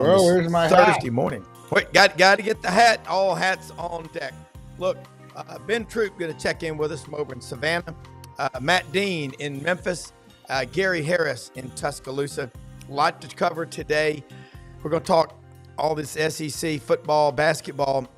Bro, where's my Thursday hat? morning. Wait, got to get the hat. All hats on deck. Look, Ben Troupe going to check in with us from over in Savannah. Matt Dean in Memphis. Gary Harris in Tuscaloosa. A lot to cover today. We're going to talk all this SEC football, basketball.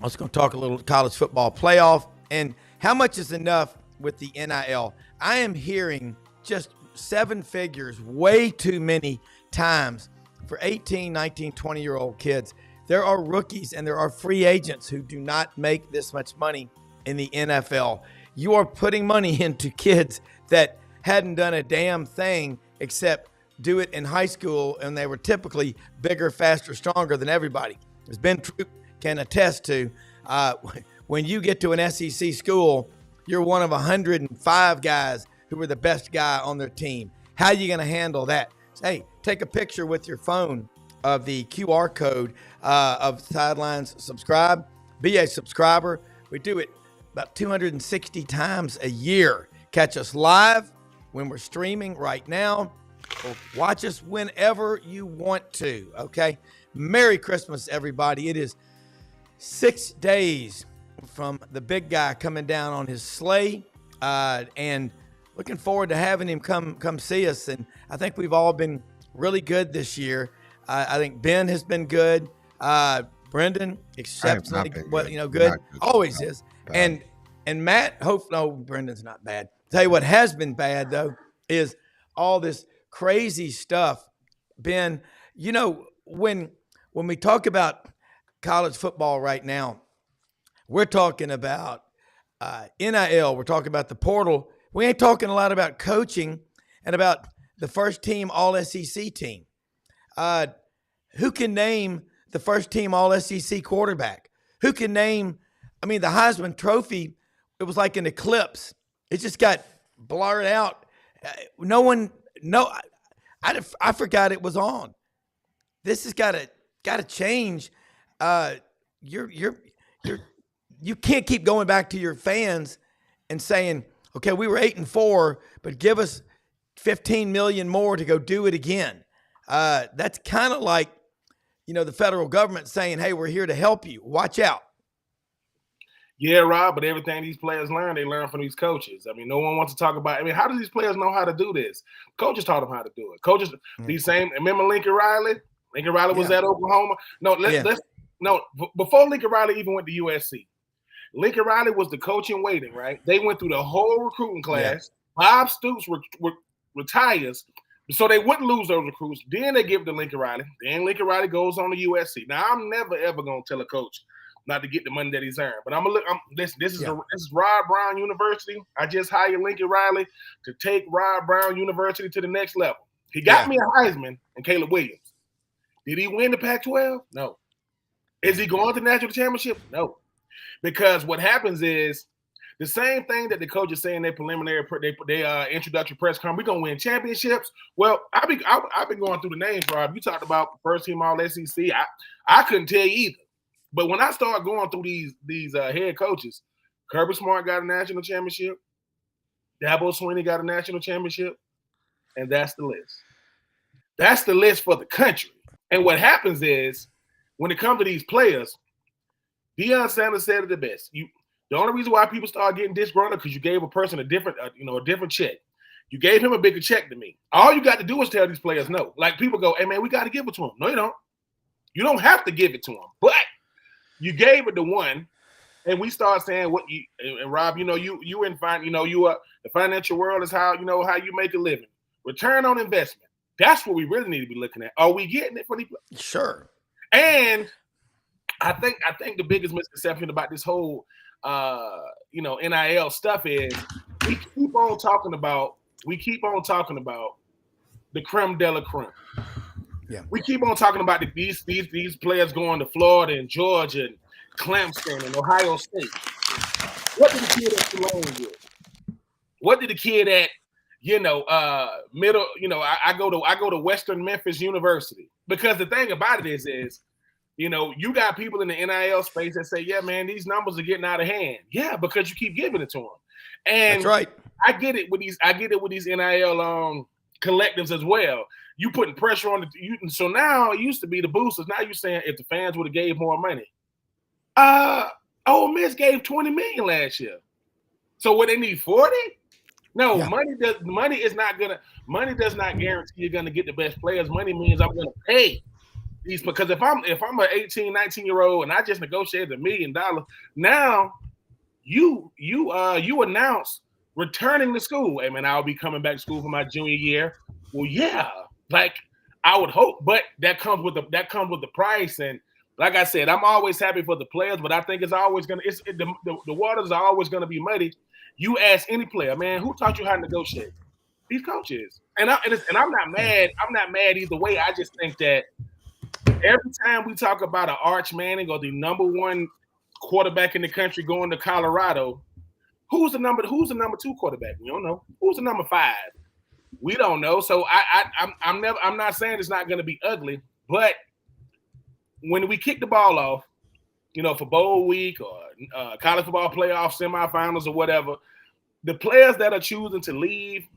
I was going to talk a little college football playoff and how much is enough with the NIL. I am hearing just 7 figures way too many times for 18, 19, 20-year-old kids. There are rookies and there are free agents who do not make this much money in the NFL. You are putting money into kids that hadn't done a damn thing except do it in high school, and they were typically bigger, faster, stronger than everybody. As Ben Troupe can attest to, when you get to an SEC school, you're one of 105 guys who were the best guy on their team. How are you going to handle that? Hey, take a picture with your phone of the QR code of Sidelines Subscribe. Be a subscriber. We do it about 260 times a year. Catch us live when we're streaming right now. Or watch us whenever you want to, okay? Merry Christmas, everybody. It is 6 days from the big guy coming down on his sleigh, and looking forward to having him come see us. And I think we've all been really good this year. I think Ben has been good. Brendan, exceptionally good. Always is. And Matt, Brendan's not bad. Tell you what has been bad though is all this crazy stuff. Ben, when we talk about college football right now, we're talking about NIL. We're talking about the portal. We ain't talking a lot about coaching and about the first team All-SEC team. Who can name the first team All-SEC quarterback? Who can name, the Heisman Trophy, it was like an eclipse. It just got blurred out. I forgot it was on. This has got to change. You can't keep going back to your fans and saying, okay, we were 8-4, but give us 15 million more to go do it again. That's kind of like, the federal government saying, hey, we're here to help you. Watch out. Yeah, Rob, but everything these players learn, they learn from these coaches. No one wants to talk about, how do these players know how to do this? Coaches taught them how to do it. Coaches, these same, remember Lincoln Riley? Lincoln Riley was at Oklahoma. Before Lincoln Riley even went to USC, Lincoln Riley was the coach in waiting, right? They went through the whole recruiting class. Yeah. Bob Stoops retires, so they wouldn't lose those recruits. Then they give it to Lincoln Riley. Then Lincoln Riley goes on to USC. Now, I'm never, ever going to tell a coach not to get the money that he's earned. But I'm going to look. This is Rod Brown University. I just hired Lincoln Riley to take Rod Brown University to the next level. He got me a Heisman and Caleb Williams. Did he win the Pac-12? No. Is he going to the national championship? No. Because what happens is the same thing that the coaches say in their preliminary, their introductory press conference, we're going to win championships. Well, I've been going through the names, Rob. You talked about first team All-SEC. I couldn't tell you either. But when I started going through these head coaches, Kirby Smart got a national championship. Dabo Swinney got a national championship. And that's the list. That's the list for the country. And what happens is, when it comes to these players, Deion Sanders said it the best. The only reason why people start getting disgruntled because you gave a person a different check. You gave him a bigger check than me. All you got to do is tell these players no. Like people go, hey man, we got to give it to him. No, you don't. You don't have to give it to him. But you gave it to one, and we start saying what you and Rob, you in the financial world is how you make a living. Return on investment. That's what we really need to be looking at. Are we getting it for these players? Sure. And I think the biggest misconception about this whole NIL stuff is we keep on talking about the creme de la creme. Yeah. We keep on talking about these players going to Florida and Georgia and Clemson and Ohio State. What did the kid at Tulane do? What did the kid at middle? I go to Western Memphis University, because the thing about it is you got people in the NIL space that say, yeah, man, these numbers are getting out of hand. Yeah, because you keep giving it to them. And that's right. I get it with these NIL collectives as well. you putting pressure on so now it used to be the boosters. Now you're saying if the fans would have gave more money. Ole Miss gave $20 million last year. So would they need 40? No, Yeah. money does not guarantee you're gonna get the best players. Money means I'm gonna pay these, because if I'm an 18, 19-year-old and I just negotiated $1 million, now you announce returning to school. Hey man, I'll be coming back to school for my junior year. Well, yeah, like I would hope, but that comes with the price. And like I said, I'm always happy for the players, but I think it's always the waters are always gonna be muddy. You ask any player, man, who taught you how to negotiate? These coaches. And I'm not mad. I'm not mad either way. I just think that every time we talk about an Arch Manning or the number one quarterback in the country going to Colorado, who's the number 2 quarterback? We don't know. Who's the number 5? We don't know. So I'm not saying it's not going to be ugly, but when we kick the ball off, for bowl week or college football playoff semifinals or whatever, the players that are choosing to leave,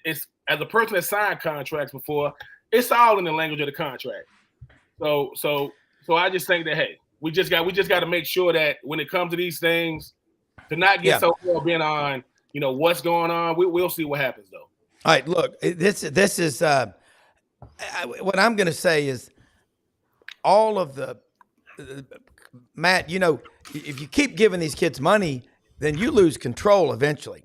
as a person that signed contracts before, it's all in the language of the contract. So I just think that, hey, we just got to make sure that when it comes to these things, to not get so far bent on, what's going on. We'll see what happens though. All right, look, this is what I'm going to say is all of the Matt, if you keep giving these kids money, then you lose control eventually.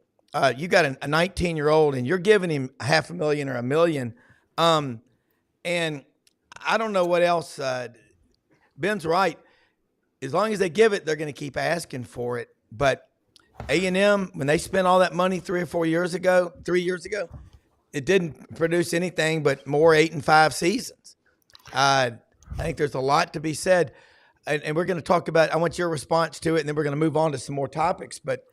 You got a 19-year-old and you're giving him $500,000 or $1 million. And I don't know what else. Ben's right. As long as they give it, they're going to keep asking for it. But A&M, when they spent all that money 3 years ago, it didn't produce anything but more 8-5 seasons. I think there's a lot to be said. And we're going to talk about, I want your response to it, and then we're going to move on to some more topics. But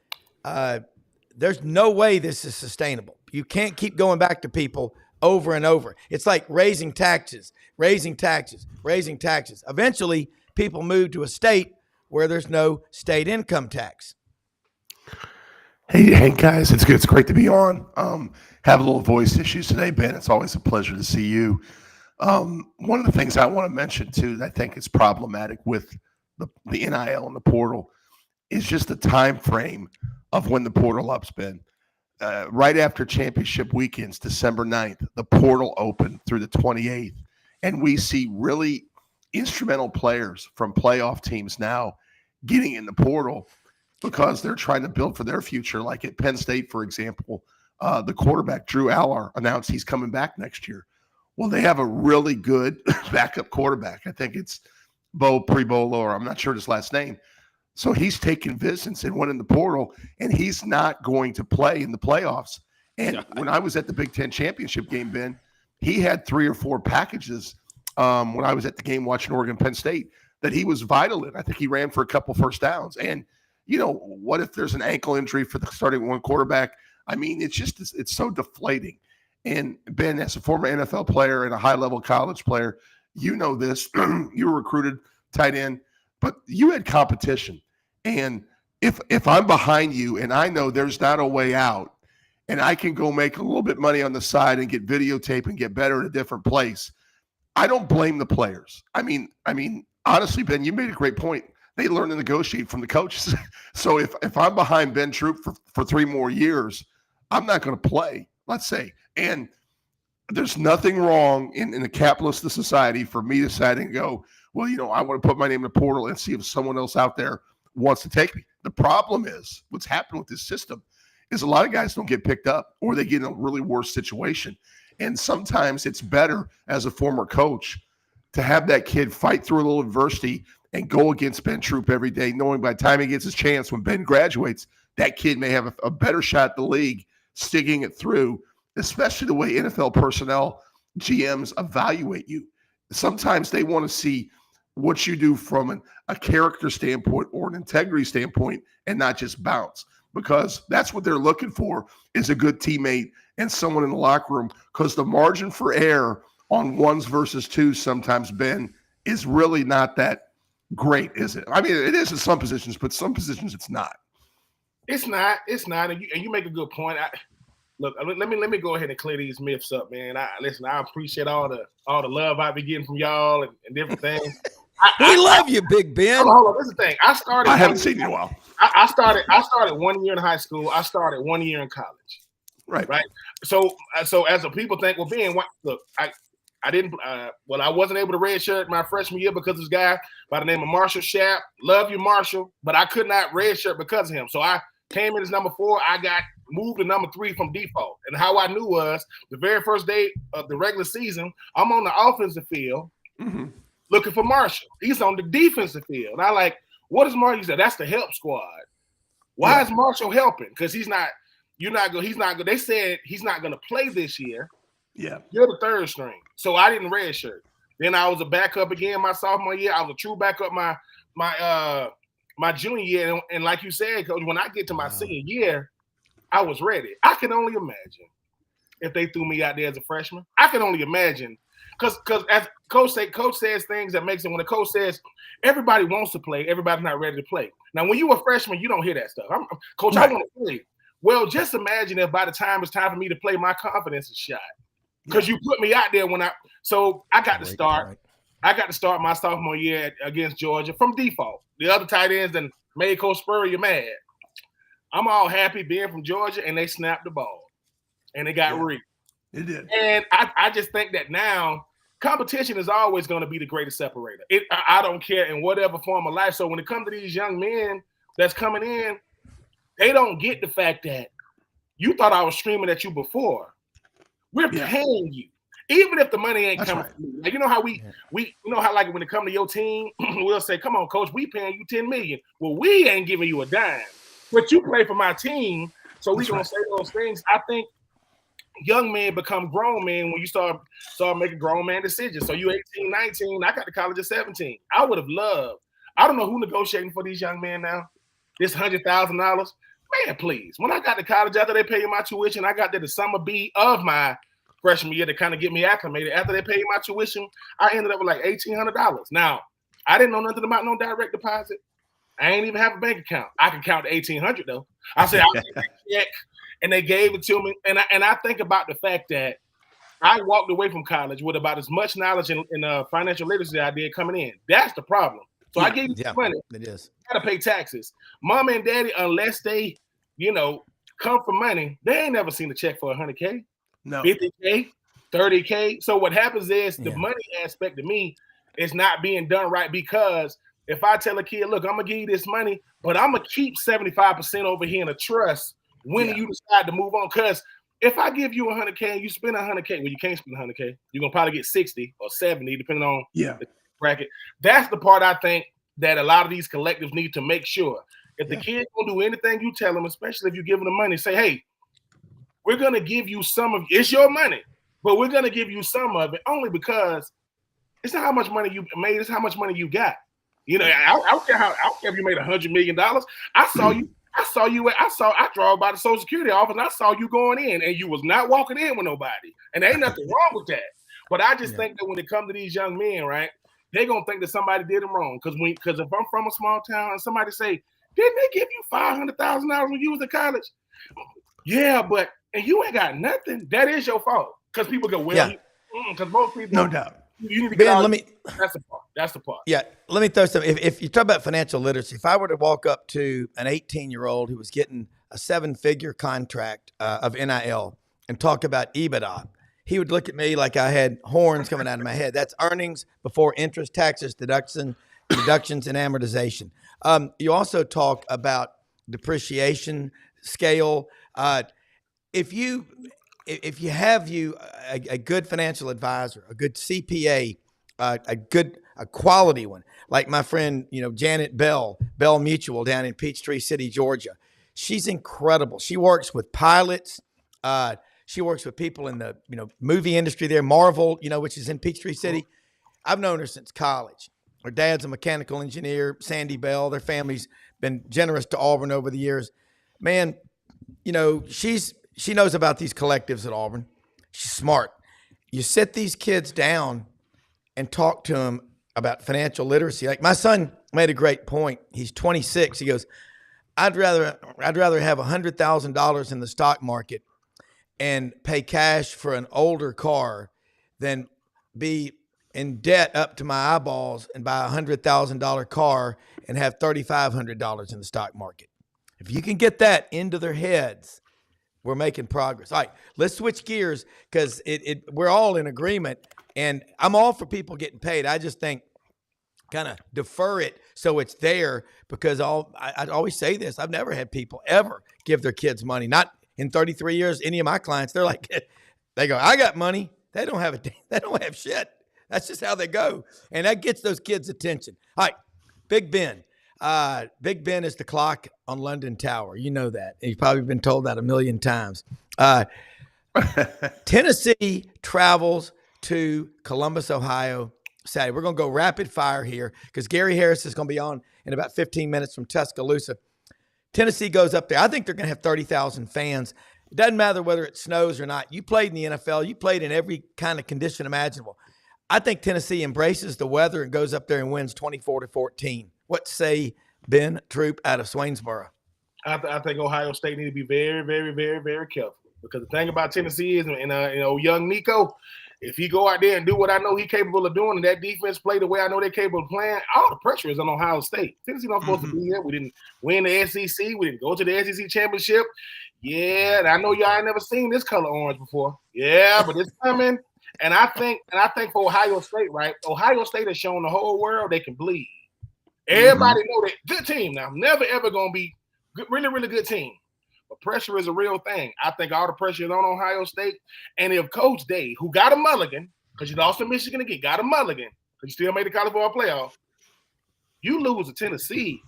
there's no way this is sustainable. You can't keep going back to people over and over. It's like raising taxes. Eventually, people move to a state where there's no state income tax. Hey guys, it's good. It's great to be on. Have a little voice issues today, Ben. It's always a pleasure to see you. One of the things I want to mention too, that I think is problematic with the NIL and the portal, is just the time frame of when the portal up's been. Right after championship weekends, December 9th, the portal opened through the 28th, and we see really instrumental players from playoff teams now getting in the portal because they're trying to build for their future. Like at Penn State, for example, the quarterback, Drew Aller, announced he's coming back next year. Well, they have a really good backup quarterback. I think it's Bo Pribolo, or I'm not sure his last name. So he's taken visits and went in the portal, and he's not going to play in the playoffs. And when I was at the Big Ten championship game, Ben, he had 3 or 4 packages when I was at the game watching Oregon Penn State that he was vital in. I think he ran for a couple first downs. And, what if there's an ankle injury for the starting one quarterback? I mean, it's so deflating. And Ben, as a former NFL player and a high-level college player, you know this. You were recruited tight end, but you had competition. And if I'm behind you and I know there's not a way out and I can go make a little bit of money on the side and get videotape and get better at a different place, I don't blame the players. I mean, honestly, Ben, you made a great point. They learn to negotiate from the coaches. So if I'm behind Ben Troupe for 3 more years, I'm not going to play, let's say. And there's nothing wrong in the capitalist of society for me deciding to go, well, I want to put my name in the portal and see if someone else out there wants to take me. The problem is what's happened with this system is a lot of guys don't get picked up, or they get in a really worse situation. And sometimes it's better as a former coach to have that kid fight through a little adversity and go against Ben Troupe every day, knowing by the time he gets his chance, when Ben graduates, that kid may have a better shot at the league sticking it through, especially the way NFL personnel, GMs evaluate you. Sometimes they want to see what you do from a character standpoint or an integrity standpoint and not just bounce, because that's what they're looking for, is a good teammate and someone in the locker room, because the margin for error on 1s versus 2s sometimes, Ben, is really not that great, is it? I mean, it is in some positions, but some positions it's not. It's not. And you make a good point. Look, let me go ahead and clear these myths up, man. I appreciate all the love I've been getting from y'all and different things. We love you, Big Ben. Hold on. This is the thing. I haven't seen you in a while. I started 1 year in high school. I started 1 year in college. Right. So as a people think, well, Ben, look, I didn't. I wasn't able to redshirt my freshman year because this guy by the name of Marshall Schapp. Love you, Marshall, but I could not redshirt because of him. So I came in as number 4. I got moved to number 3 from default. And how I knew was the very first day of the regular season, I'm on the offensive field looking for Marshall. He's on the defensive field. And I like, what is Marshall? He said, that's the help squad. Why is Marshall helping? Because he's not. They said he's not going to play this year. Yeah. You're the third string. So I didn't redshirt. Then I was a backup again my sophomore year. I was a true backup my junior year. And like you said, Coach, when I get to my senior year, I was ready. I can only imagine if they threw me out there as a freshman. I can only imagine. Because as Coach says things that makes it when the coach says everybody wants to play, everybody's not ready to play. Now, when you're a freshman, you don't hear that stuff. Coach, I want to play. Well, just imagine if by the time it's time for me to play, my confidence is shot. Because you put me out there so I got to start. Right. I got to start my sophomore year against Georgia from default. The other tight ends then made Coach Spurrier mad. I'm all happy being from Georgia, and they snapped the ball, and it got rigged. It did. And I just think that now competition is always going to be the greatest separator. I don't care in whatever form of life. So when it comes to these young men that's coming in, they don't get the fact that you thought I was streaming at you before. We're paying you. Even if the money ain't coming from me. Like, you know how we like when it come to your team, we'll say, come on, coach, we paying you $10 million. Well, we ain't giving you a dime. But you play for my team, so we gonna say those things. I think young men become grown men when you start making grown man decisions. So you 18, 19, I got to college at 17. I would have loved. I don't know who negotiating for these young men now. This $100,000. Man, please. When I got to college, after they paid my tuition, I got to the summer B of my freshman year to kind of get me acclimated. After they paid my tuition, I ended up with like $1,800. Now, I didn't know nothing about no direct deposit. I ain't even have a bank account. I can count to $1,800 though. I said, I'll take that check, and they gave it to me. And I think about the fact that I walked away from college with about as much knowledge in financial literacy I did coming in. That's the problem. So I gave you money. It is. You got to pay taxes. Mama and daddy, unless they, come for money, they ain't never seen a check for $100K, no, $50K, $30K. So what happens is the money aspect to me is not being done right, because if I tell a kid, look, I'm going to give you this money, but I'm going to keep 75% over here in a trust when you decide to move on. Because if I give you $100K and you spend $100K, well, you can't spend $100K. You're going to probably get 60 or 70, depending on the bracket. That's the part I think that a lot of these collectives need to make sure. If the kid don't do anything you tell them, especially if you give them the money, say, hey, we're going to give you some of it's your money, but we're going to give you some of it only because it's not how much money you made, it's how much money you got. I don't care if you made $100 million. I drove by the Social Security office and I saw you going in, and you was not walking in with nobody. And there ain't nothing wrong with that. But I just think that when it comes to these young men, right, they're going to think that somebody did them wrong. Because if I'm from a small town and somebody say, didn't they give you $500,000 when you was in college? Yeah, and you ain't got nothing. That is your fault. Because people go, because most people, no doubt. You need to get out. That's the part. Yeah, let me throw some. If you talk about financial literacy, if I were to walk up to an 18-year-old who was getting a 7-figure contract of NIL and talk about EBITDA, he would look at me like I had horns coming out of my head. That's earnings before interest, taxes, deductions, and amortization. You also talk about depreciation scale. If you have a good financial advisor, a good CPA, a quality one, like my friend, Janet Bell Mutual down in Peachtree City, Georgia. She's incredible. She works with pilots. She works with people in the movie industry there, Marvel, which is in Peachtree City. I've known her since college. Her dad's a mechanical engineer, Sandy Bell. Their family's been generous to Auburn over the years. Man, she knows about these collectives at Auburn. She's smart. You sit these kids down and talk to them about financial literacy. Like my son made a great point. He's 26. He goes, I'd rather have $100,000 in the stock market and pay cash for an older car than be in debt up to my eyeballs and buy $100,000 car and have $3,500 in the stock market. If you can get that into their heads, we're making progress. All right, let's switch gears because we're all in agreement, and I'm all for people getting paid. I just think kind of defer it so it's there, because I always say this. I've never had people ever give their kids money. Not in 33 years. Any of my clients, they're like, they go, I got money. They don't have shit. That's just how they go. And that gets those kids' attention. All right, Big Ben. Big Ben is the clock on London Tower. You know that. You've probably been told that a million times. Tennessee travels to Columbus, Ohio, Saturday. We're going to go rapid fire here because Gary Harris is going to be on in about 15 minutes from Tuscaloosa. Tennessee goes up there. I think they're going to have 30,000 fans. It doesn't matter whether it snows or not. You played in the NFL. You played in every kind of condition imaginable. I think Tennessee embraces the weather and goes up there and wins 24-14. What say Ben Troupe out of Swainsboro? I think Ohio State need to be very, very, very, very careful, because the thing about Tennessee is, young Nico, if he go out there and do what I know he's capable of doing, and that defense play the way I know they're capable of playing, all the pressure is on Ohio State. Tennessee not supposed to be here. We didn't win the SEC. We didn't go to the SEC championship. Yeah, and I know y'all ain't never seen this color orange before. Yeah, but it's coming. And I think for Ohio State, right? Ohio State has shown the whole world they can bleed. Everybody know that good team now. Never ever gonna be good, really, really good team. But pressure is a real thing. I think all the pressure is on Ohio State. And if Coach Day, who got a mulligan, because you lost to Michigan again, got a mulligan, because you still made the college football playoff, you lose to Tennessee,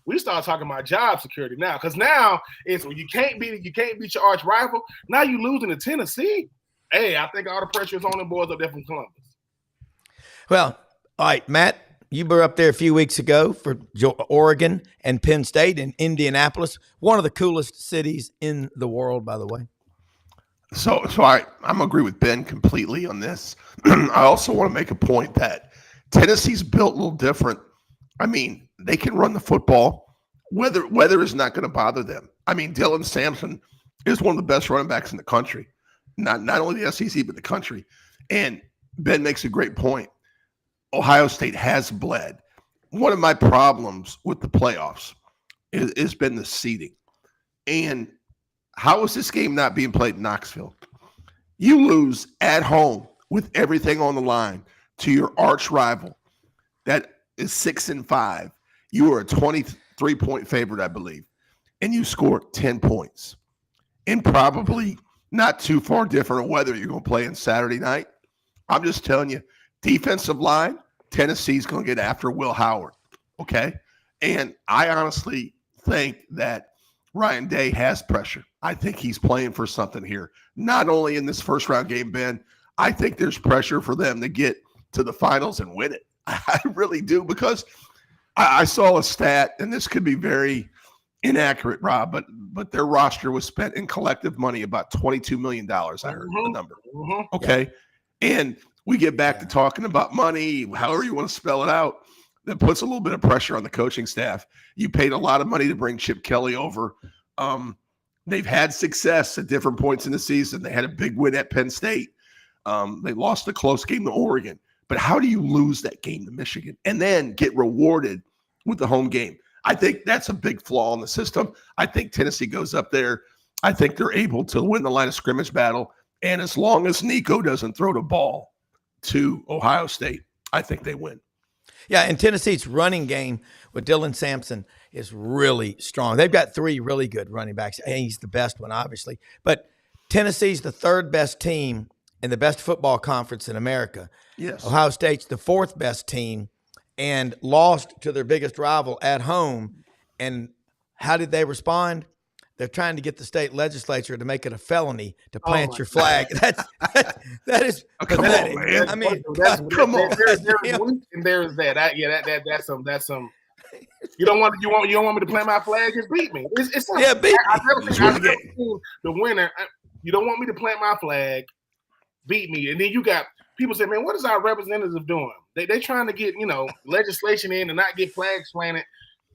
we start talking about job security now. Because now it's when you can't beat your arch rival. Now you losing to Tennessee. Hey, I think all the pressure is on the boys up there from Columbus. Well, all right, Matt, you were up there a few weeks ago for Oregon and Penn State in Indianapolis, one of the coolest cities in the world, by the way. So I'm agree with Ben completely on this. I also want to make a point that Tennessee's built a little different. I mean, they can run the football. Weather is not going to bother them. I mean, Dylan Sampson is one of the best running backs in the country. Not only the SEC, but the country. And Ben makes a great point. Ohio State has bled. One of my problems with the playoffs has been the seeding. And how is this game not being played in Knoxville? You lose at home with everything on the line to your arch rival that is 6-5. You are a 23-point favorite, I believe, and you score 10 points. And probably not too far different of whether you're going to play on Saturday night. I'm just telling you, defensive line, Tennessee's going to get after Will Howard, okay? And I honestly think that Ryan Day has pressure. I think he's playing for something here. Not only in this first-round game, Ben, I think there's pressure for them to get to the finals and win it. I really do, because I saw a stat, and this could be very inaccurate, Rob, but their roster was spent in collective money about $22 million. I heard the number. Okay. Yeah. And we get back to talking about money, however you want to spell it out. That puts a little bit of pressure on the coaching staff. You paid a lot of money to bring Chip Kelly over. They've had success at different points in the season. They had a big win at Penn State. They lost a close game to Oregon. But how do you lose that game to Michigan and then get rewarded with the home game? I think that's a big flaw in the system. I think Tennessee goes up there. I think they're able to win the line of scrimmage battle. And as long as Nico doesn't throw the ball to Ohio State, I think they win. Yeah, and Tennessee's running game with Dylan Sampson is really strong. They've got three really good running backs. And he's the best one, obviously. But Tennessee's the third best team in the best football conference in America. Yes. Ohio State's the fourth best team and lost to their biggest rival at home. And how did they respond? They're trying to get the state legislature to make it a felony to plant your flag. That is pathetic. On, man. I mean, come on. There's that. That's some. You don't want me to plant my flag? Just beat me. It's beat me. I've never seen the winner. You don't want me to plant my flag? Beat me. And then you got people say, man, what is our representative doing? They trying to get legislation in and not get flags planted.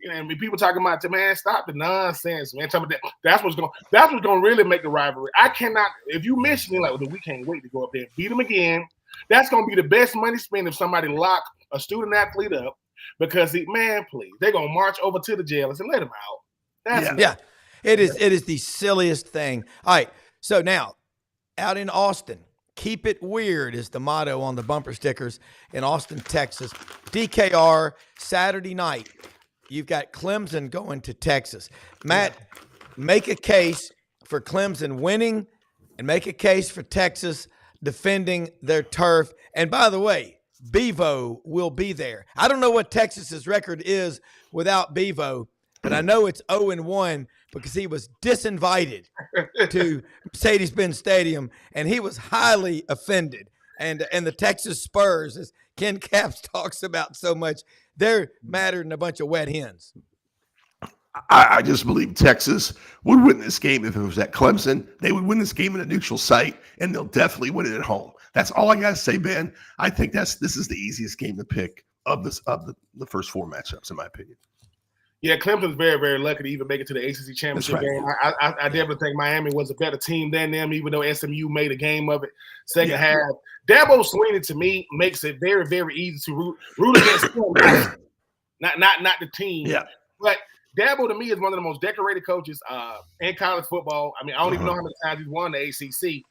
You know, I mean, people talking about, man, stop the nonsense, man. Tell me that's what's gonna really make the rivalry. I cannot. If you mention it, like, well, we can't wait to go up there and beat them again. That's gonna be the best money spent if somebody lock a student athlete up, because man, please, they're gonna march over to the jail and say, let him out. That's It is the silliest thing. All right, so now out in Austin, keep it weird is the motto on the bumper stickers in Austin, Texas. DKR Saturday night. You've got Clemson going to Texas. Matt, make a case for Clemson winning and make a case for Texas defending their turf. And by the way, Bevo will be there. I don't know what Texas's record is without Bevo, but I know it's 0-1 because he was disinvited to Mercedes-Benz Stadium, and he was highly offended. And the Texas Spurs, as Ken Capps talks about so much, they're madder than a bunch of wet hens. I just believe Texas would win this game if it was at Clemson. They would win this game in a neutral site, and they'll definitely win it at home. That's all I got to say, Ben. I think this is the easiest game to pick of the first four matchups, in my opinion. Yeah, Clemson's very, very lucky to even make it to the ACC championship game. I definitely think Miami was a better team than them, even though SMU made a game of it second half. Dabo Swinney, to me, makes it very, very easy to root against him, not the team. Yeah. But Dabo, to me, is one of the most decorated coaches in college football. I mean, I don't even know how many times he's won the ACC.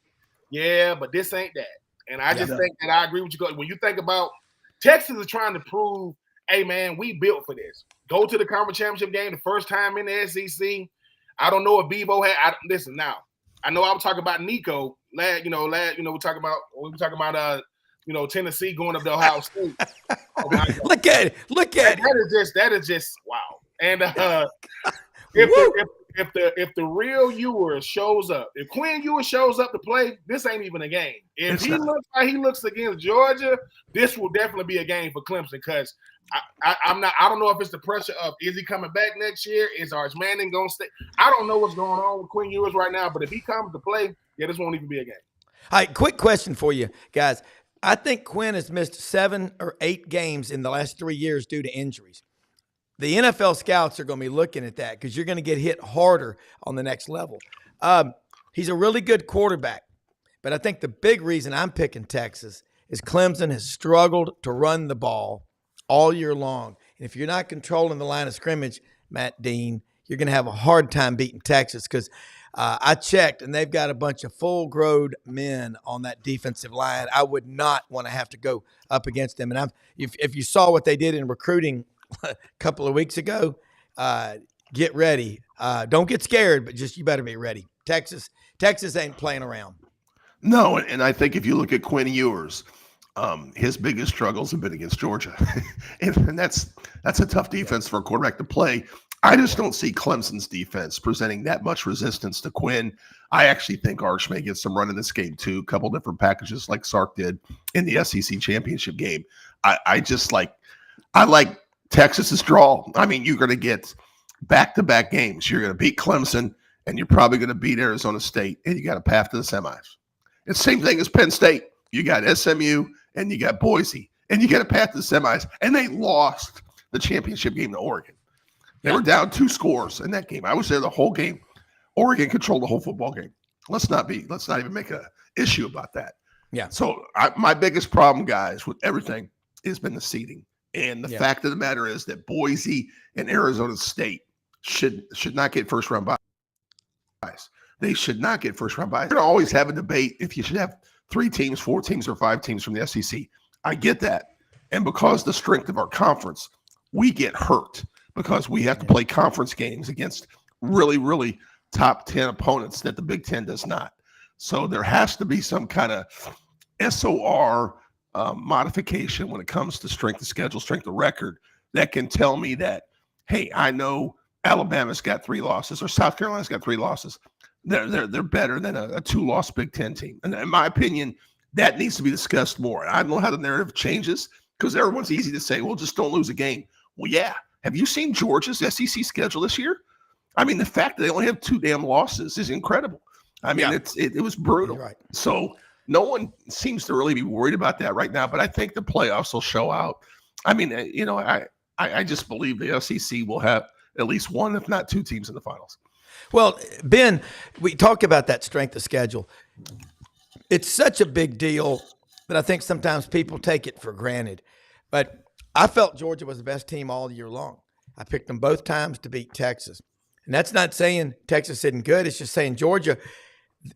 Yeah, but this ain't that. And I just think that I agree with you. When you think about Texas is trying to prove, hey, man, we built for this. Go to the conference championship game the first time in the SEC. I don't know if Bevo had. Listen, now I know I was talking about Nico. We're talking about Tennessee going up to Ohio State. Oh, Look at it. That is just wow. And if the real Ewers shows up, if Quinn Ewers shows up to play, this ain't even a game. If he looks like he looks against Georgia, this will definitely be a game for Clemson, because I don't know if it's the pressure of, is he coming back next year? Is Arch Manning going to stay? I don't know what's going on with Quinn Ewers right now, but if he comes to play, this won't even be a game. All right, quick question for you guys. I think Quinn has missed 7 or 8 games in the last 3 years due to injuries. The NFL scouts are going to be looking at that because you're going to get hit harder on the next level. He's a really good quarterback, but I think the big reason I'm picking Texas is Clemson has struggled to run the ball all year long. And if you're not controlling the line of scrimmage, Matt Dean, you're going to have a hard time beating Texas, because I checked, and they've got a bunch of full-grown men on that defensive line. I would not want to have to go up against them. And if you saw what they did in recruiting a couple of weeks ago, get ready. Don't get scared, but just you better be ready. Texas ain't playing around. No, and I think if you look at Quinn Ewers, his biggest struggles have been against Georgia, and that's a tough defense for a quarterback to play. I just don't see Clemson's defense presenting that much resistance to Quinn. I actually think Arch may get some run in this game too, a couple different packages like Sark did in the SEC championship game. I like Texas's draw. I mean, you're going to get back-to-back games. You're going to beat Clemson, and you're probably going to beat Arizona State, and you got a path to the semis. It's the same thing as Penn State. You got SMU, and you got Boise, and you got a path to the semis, and they lost the championship game to Oregon. They were down 2 scores in that game. I was there the whole game. Oregon controlled the whole football game. Let's not even make an issue about that. Yeah. So my biggest problem, guys, with everything has been the seeding. And the fact of the matter is that Boise and Arizona State should not get first-round byes. They should not get first-round byes. We're going to always have a debate if you should have 3 teams, 4 teams, or 5 teams from the SEC. I get that. And because of the strength of our conference, we get hurt because we have to play conference games against really, really top 10 opponents that the Big Ten does not. So there has to be some kind of SOR modification when it comes to strength of schedule, strength of record, that can tell me that, hey, I know Alabama's got 3 losses or South Carolina's got 3 losses. They're better than a 2-loss Big Ten team. And in my opinion, that needs to be discussed more. I don't know how the narrative changes, because everyone's easy to say, well, just don't lose a game. Well, yeah. Have you seen Georgia's SEC schedule this year? I mean, the fact that they only have 2 damn losses is incredible. I mean, it was brutal. Right. So no one seems to really be worried about that right now, but I think the playoffs will show out. I mean, I just believe the SEC will have at least one, if not two teams in the finals. Well, Ben, we talk about that strength of schedule. It's such a big deal that I think sometimes people take it for granted. But I felt Georgia was the best team all year long. I picked them both times to beat Texas. And that's not saying Texas isn't good. It's just saying Georgia,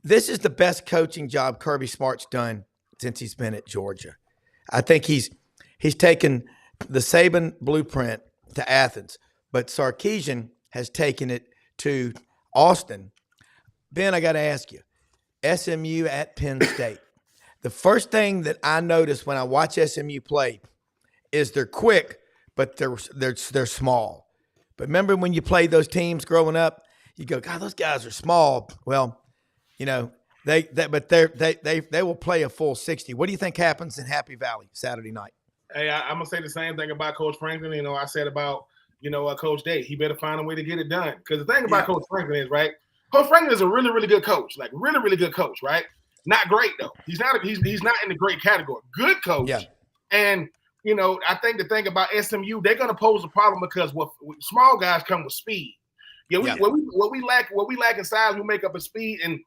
this is the best coaching job Kirby Smart's done since he's been at Georgia. I think he's taken the Saban blueprint to Athens, but Sarkisian has taken it to Austin. Ben, I got to ask you, SMU at Penn State. The first thing that I notice when I watch SMU play is they're quick, but they're small. But remember when you played those teams growing up, you go, God, those guys are small. Well, you know, they will play a full 60. What do you think happens in Happy Valley Saturday night? Hey, I'm gonna say the same thing about Coach Franklin. You know, I said about Coach Day. He better find a way to get it done. Because the thing about Coach Franklin is, right? Coach Franklin is a really, really good coach. Like really, really good coach, right? Not great though. He's not in the great category. Good coach. Yeah. And I think the thing about SMU, they're gonna pose a problem because what small guys come with speed. What we lack in size, we make up in speed, and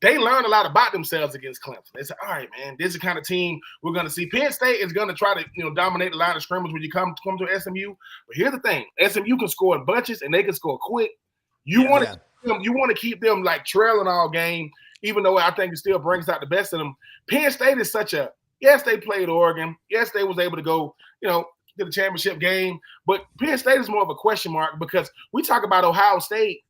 they learn a lot about themselves against Clemson. They say, all right, man, this is the kind of team we're going to see. Penn State is going to try to, dominate the line of scrimmage when you come to SMU. But here's the thing. SMU can score in bunches, and they can score quick. You want to keep them like trailing all game, even though I think it still brings out the best in them. Penn State is yes, they played Oregon. Yes, they was able to go, to the championship game. But Penn State is more of a question mark because we talk about Ohio State,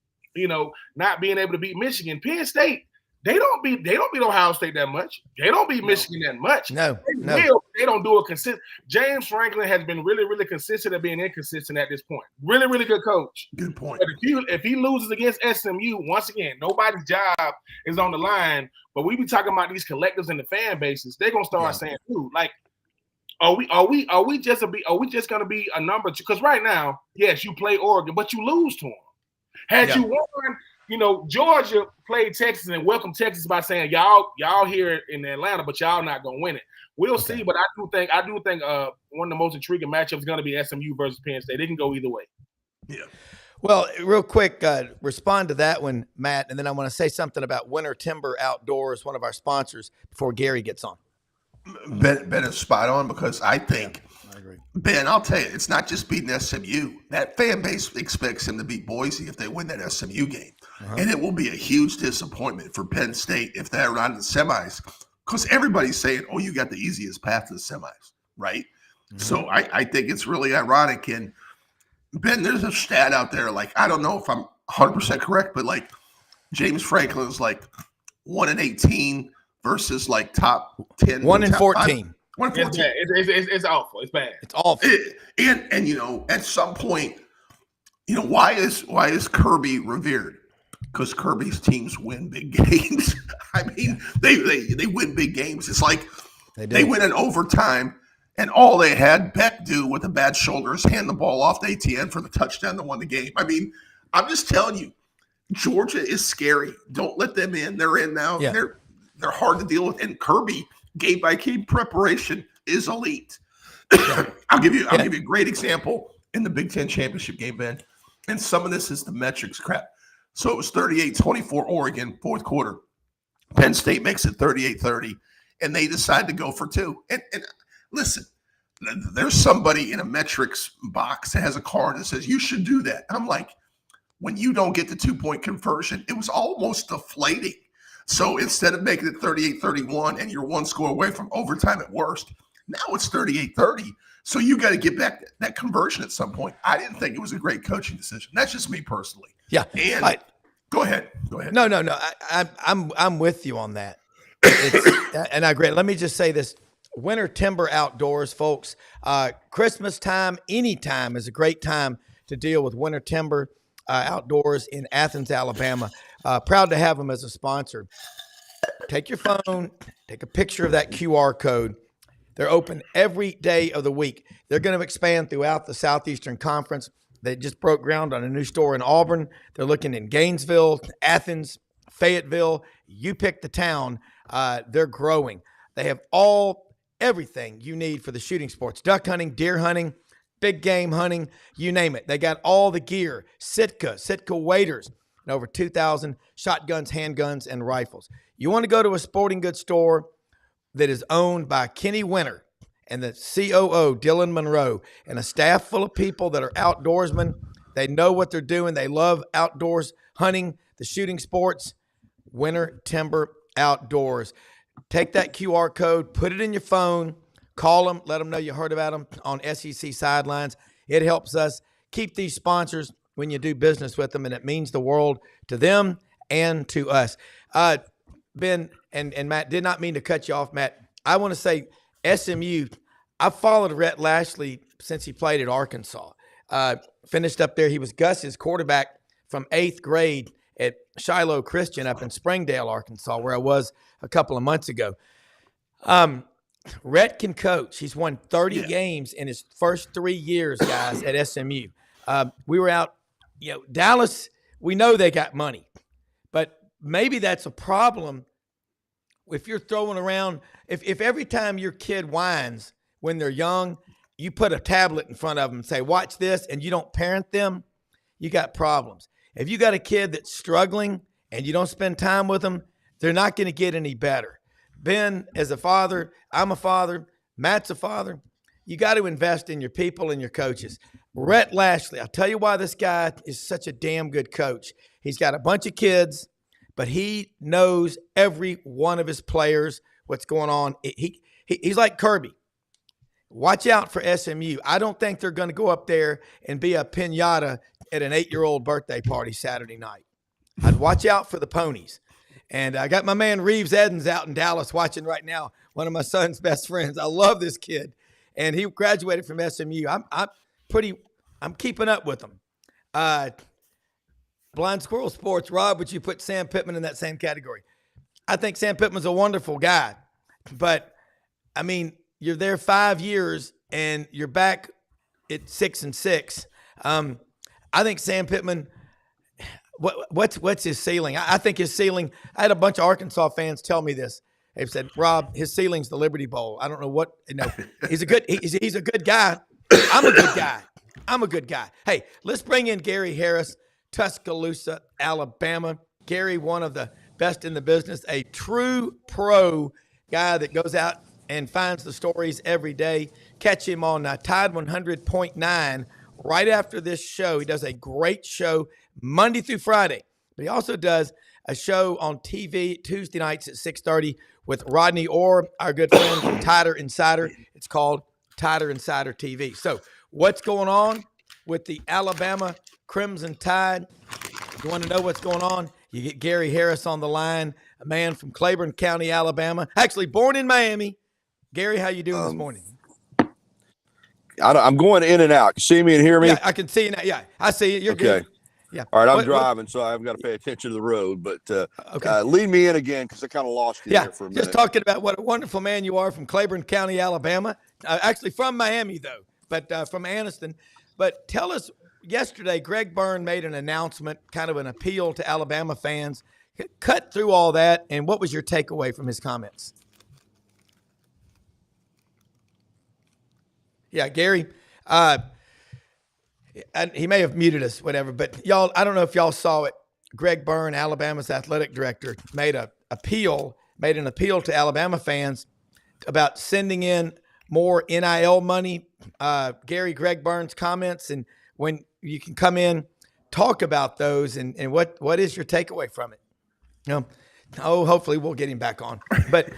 not being able to beat Michigan. Penn State, They don't beat Ohio State that much. They don't beat Michigan that much. They don't do it consistent. James Franklin has been really, really consistent at being inconsistent at this point. Really, really good coach. Good point. But if he loses against SMU, once again, nobody's job is on the line. But we be talking about these collectives and the fan bases. They're gonna start saying, "Dude, like, are we just gonna be a number two?" Because right now, yes, you play Oregon, but you lose to them. Had you won, Georgia played Texas and welcomed Texas by saying y'all here in Atlanta, but y'all not gonna win it. We'll see, but I do think one of the most intriguing matchups is gonna be SMU versus Penn State. They can go either way. Yeah. Well, real quick, respond to that one, Matt, and then I want to say something about Winter Timber Outdoors, one of our sponsors, before Gary gets on. Ben is spot on because I think. I agree. Ben, I'll tell you, it's not just beating SMU. That fan base expects him to beat Boise if they win that SMU game. And it will be a huge disappointment for Penn State if they're around in the semis because everybody's saying, oh, you got the easiest path to the semis, right? So I think it's really ironic. And, Ben, there's a stat out there, like, I don't know if I'm 100% correct, but, like, James Franklin's, like, 1-18 versus, like, top 10. 1-14. 1-14. It's awful. It's bad. It's awful. And at some point, why is Kirby revered? Because Kirby's teams win big games. I mean, they win big games. It's like they win in overtime, and all they had Beck do with a bad shoulder is hand the ball off to ATN for the touchdown that won the game. I mean, I'm just telling you, Georgia is scary. Don't let them in. They're in now. Yeah. They're hard to deal with. And Kirby, game by game preparation is elite. I'll give you a great example in the Big Ten championship game, Ben. And some of this is the metrics crap. So it was 38-24 Oregon, fourth quarter. Penn State makes it 38-30, and they decide to go for two. And listen, there's somebody in a metrics box that has a card that says you should do that. I'm like, when you don't get the 2-point conversion, it was almost deflating. So instead of making it 38-31 and you're one score away from overtime at worst, now it's 38-30. So you got to get back that conversion at some point. I didn't think it was a great coaching decision. That's just me personally. Yeah. And go ahead. No. I'm with you on that. And I agree. Let me just say this. Winter Timber Outdoors, folks. Christmas time, anytime is a great time to deal with Winter Timber Outdoors in Athens, Alabama. Proud to have them as a sponsor. Take your phone, take a picture of that QR code. They're open every day of the week. They're going to expand throughout the Southeastern Conference. They just broke ground on a new store in Auburn. They're looking in Gainesville, Athens, Fayetteville. You pick the town. They're growing. They have everything you need for the shooting sports, duck hunting, deer hunting, big game hunting, you name it. They got all the gear, Sitka waders, and over 2,000 shotguns, handguns, and rifles. You want to go to a sporting goods store that is owned by Kenny Winter and the COO, Dylan Monroe, and a staff full of people that are outdoorsmen. They know what they're doing. They love outdoors hunting, the shooting sports. Winter Timber Outdoors. Take that QR code, put it in your phone, call them, let them know you heard about them on SEC Sidelines. It helps us keep these sponsors when you do business with them, and it means the world to them and to us. Ben and Matt, did not mean to cut you off, Matt. I want to say SMU, I followed Rhett Lashley since he played at Arkansas. Finished up there. He was Gus's quarterback from 8th grade at Shiloh Christian up in Springdale, Arkansas, where I was a couple of months ago. Rhett can coach. He's won 30 games in his first 3 years, guys, at SMU. We were out, Dallas, we know they got money, but maybe that's a problem if you're throwing around, if every time your kid whines when they're young, you put a tablet in front of them and say, watch this, and you don't parent them, you got problems. If you got a kid that's struggling and you don't spend time with them, they're not going to get any better. Ben, as a father, I'm a father, Matt's a father. You got to invest in your people and your coaches. Rhett Lashley, I'll tell you why this guy is such a damn good coach. He's got a bunch of kids, but he knows every one of his players, what's going on. He's like Kirby. Watch out for SMU. I don't think they're going to go up there and be a piñata at an 8-year-old birthday party Saturday night. I'd watch out for the ponies. And I got my man Reeves Edens out in Dallas watching right now, one of my son's best friends. I love this kid. And he graduated from SMU. I'm keeping up with him. Blind Squirrel Sports, Rob, would you put Sam Pittman in that same category? I think Sam Pittman's a wonderful guy. But, I mean, you're there 5 years and you're back at 6-6. I think Sam Pittman, what's his ceiling? I think his ceiling, I had a bunch of Arkansas fans tell me this. They've said, Rob, his ceiling's the Liberty Bowl. I don't know what, he's a good guy. I'm a good guy. Hey, let's bring in Gary Harris, Tuscaloosa, Alabama. Gary, one of the best in the business, a true pro guy that goes out and finds the stories every day. Catch him on Tide 100.9 right after this show. He does a great show Monday through Friday, but he also does a show on TV Tuesday nights at 6:30 with Rodney Orr, our good friend from Tider Insider. It's called Tider Insider TV. So what's going on with the Alabama Crimson Tide? You want to know what's going on? You get Gary Harris on the line, a man from Claiborne County, Alabama, actually born in Miami. Gary, how you doing this morning? I'm going in and out. You see me and hear me? Yeah, I can see you now. Yeah, I see you. You're okay. Good. Yeah. All right, I'm driving, so I've got to pay attention to the road. But lead me in again because I kind of lost you there for a minute. Just talking about what a wonderful man you are from Claiborne County, Alabama. Actually from Miami, though, but from Anniston. But tell us, yesterday, Greg Byrne made an announcement, kind of an appeal to Alabama fans. Cut through all that, and what was your takeaway from his comments? Yeah, Gary, and he may have muted us, whatever, but y'all, I don't know if y'all saw it. Greg Byrne, Alabama's athletic director, made an appeal to Alabama fans about sending in more NIL money. Gary, Greg Byrne's comments, and when you can come in, talk about those, and what is your takeaway from it? Hopefully we'll get him back on, but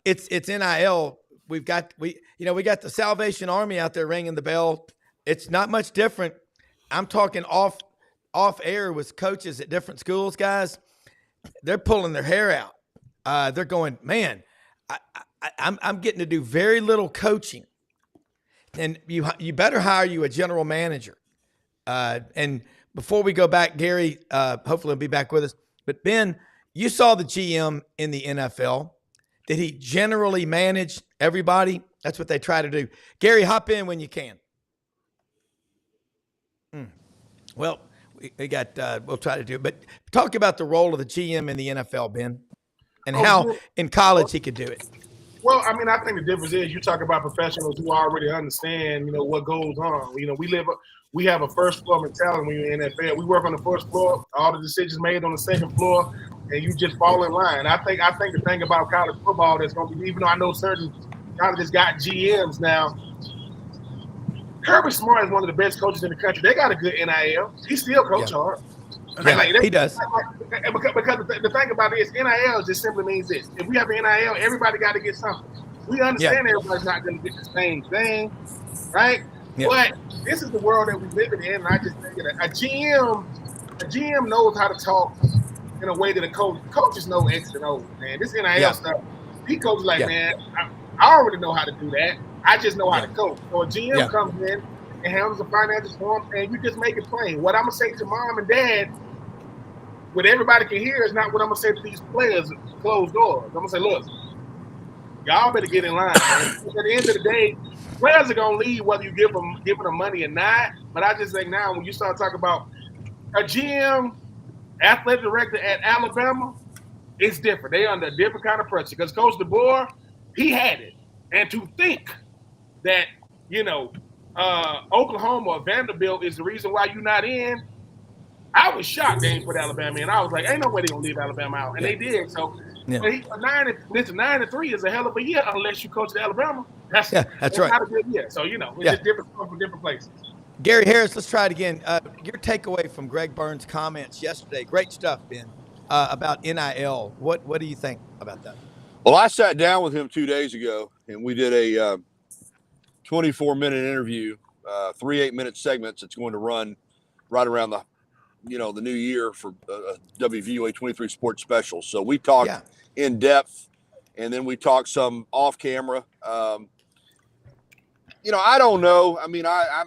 it's NIL. We got the Salvation Army out there ringing the bell. It's not much different. I'm talking off air with coaches at different schools, guys. They're pulling their hair out. They're going, man, I'm getting to do very little coaching, and you better hire you a general manager. And before we go back, Gary, hopefully he'll be back with us. But Ben, you saw the GM in the NFL. Did he generally manage everybody? That's what they try to do. Gary, hop in when you can. Well, we'll try to do it. But talk about the role of the GM in the NFL, Ben, and how in college he could do it. Well, I mean, I think the difference is you talk about professionals who already understand, what goes on. We have a first floor mentality when you're in NFL. We work on the first floor, all the decisions made on the second floor, and you just fall in line. I think the thing about college football that's going to be, even though I know certain colleges got GMs now, Kirby Smart is one of the best coaches in the country. They got a good NIL. He still coach hard. Yeah, he does. Because the thing about it is NIL just simply means this. If we have an NIL, everybody got to get something. We understand everybody's not going to get the same thing, right? Yeah. But this is the world that we live in, and I just think that a GM knows how to talk in a way that coaches know X and O, man. This NIL stuff, he coaches like, man, I already know how to do that. I just know how to coach. So a GM comes in and handles the finances for him, and you just make it plain. What I'm going to say to mom and dad, what everybody can hear is not what I'm going to say to these players closed doors. I'm going to say, look, y'all better get in line, man. At the end of the day, players are going to leave whether you give them money or not. But I just think now when you start talking about a GM, athletic director at Alabama, it's different. They under a different kind of pressure because Coach DeBoer, he had it. And to think that, Oklahoma or Vanderbilt is the reason why you're not in, I was shocked they didn't put Alabama in. I was like, ain't no way they're going to leave Alabama out. And they did. So, 9-3 is a hell of a year unless you coach at Alabama. That's right. Not a good year. So, it's just different from different places. Gary Harris, let's try it again. Your takeaway from Greg Burns' comments yesterday, great stuff, Ben, about NIL. What do you think about that? Well, I sat down with him 2 days ago, and we did a 24-minute interview, 3 8-minute segments. It's going to run right around the new year for WVUA 23 Sports Special. So we talked in depth, and then we talked some off camera. I don't know. I mean, I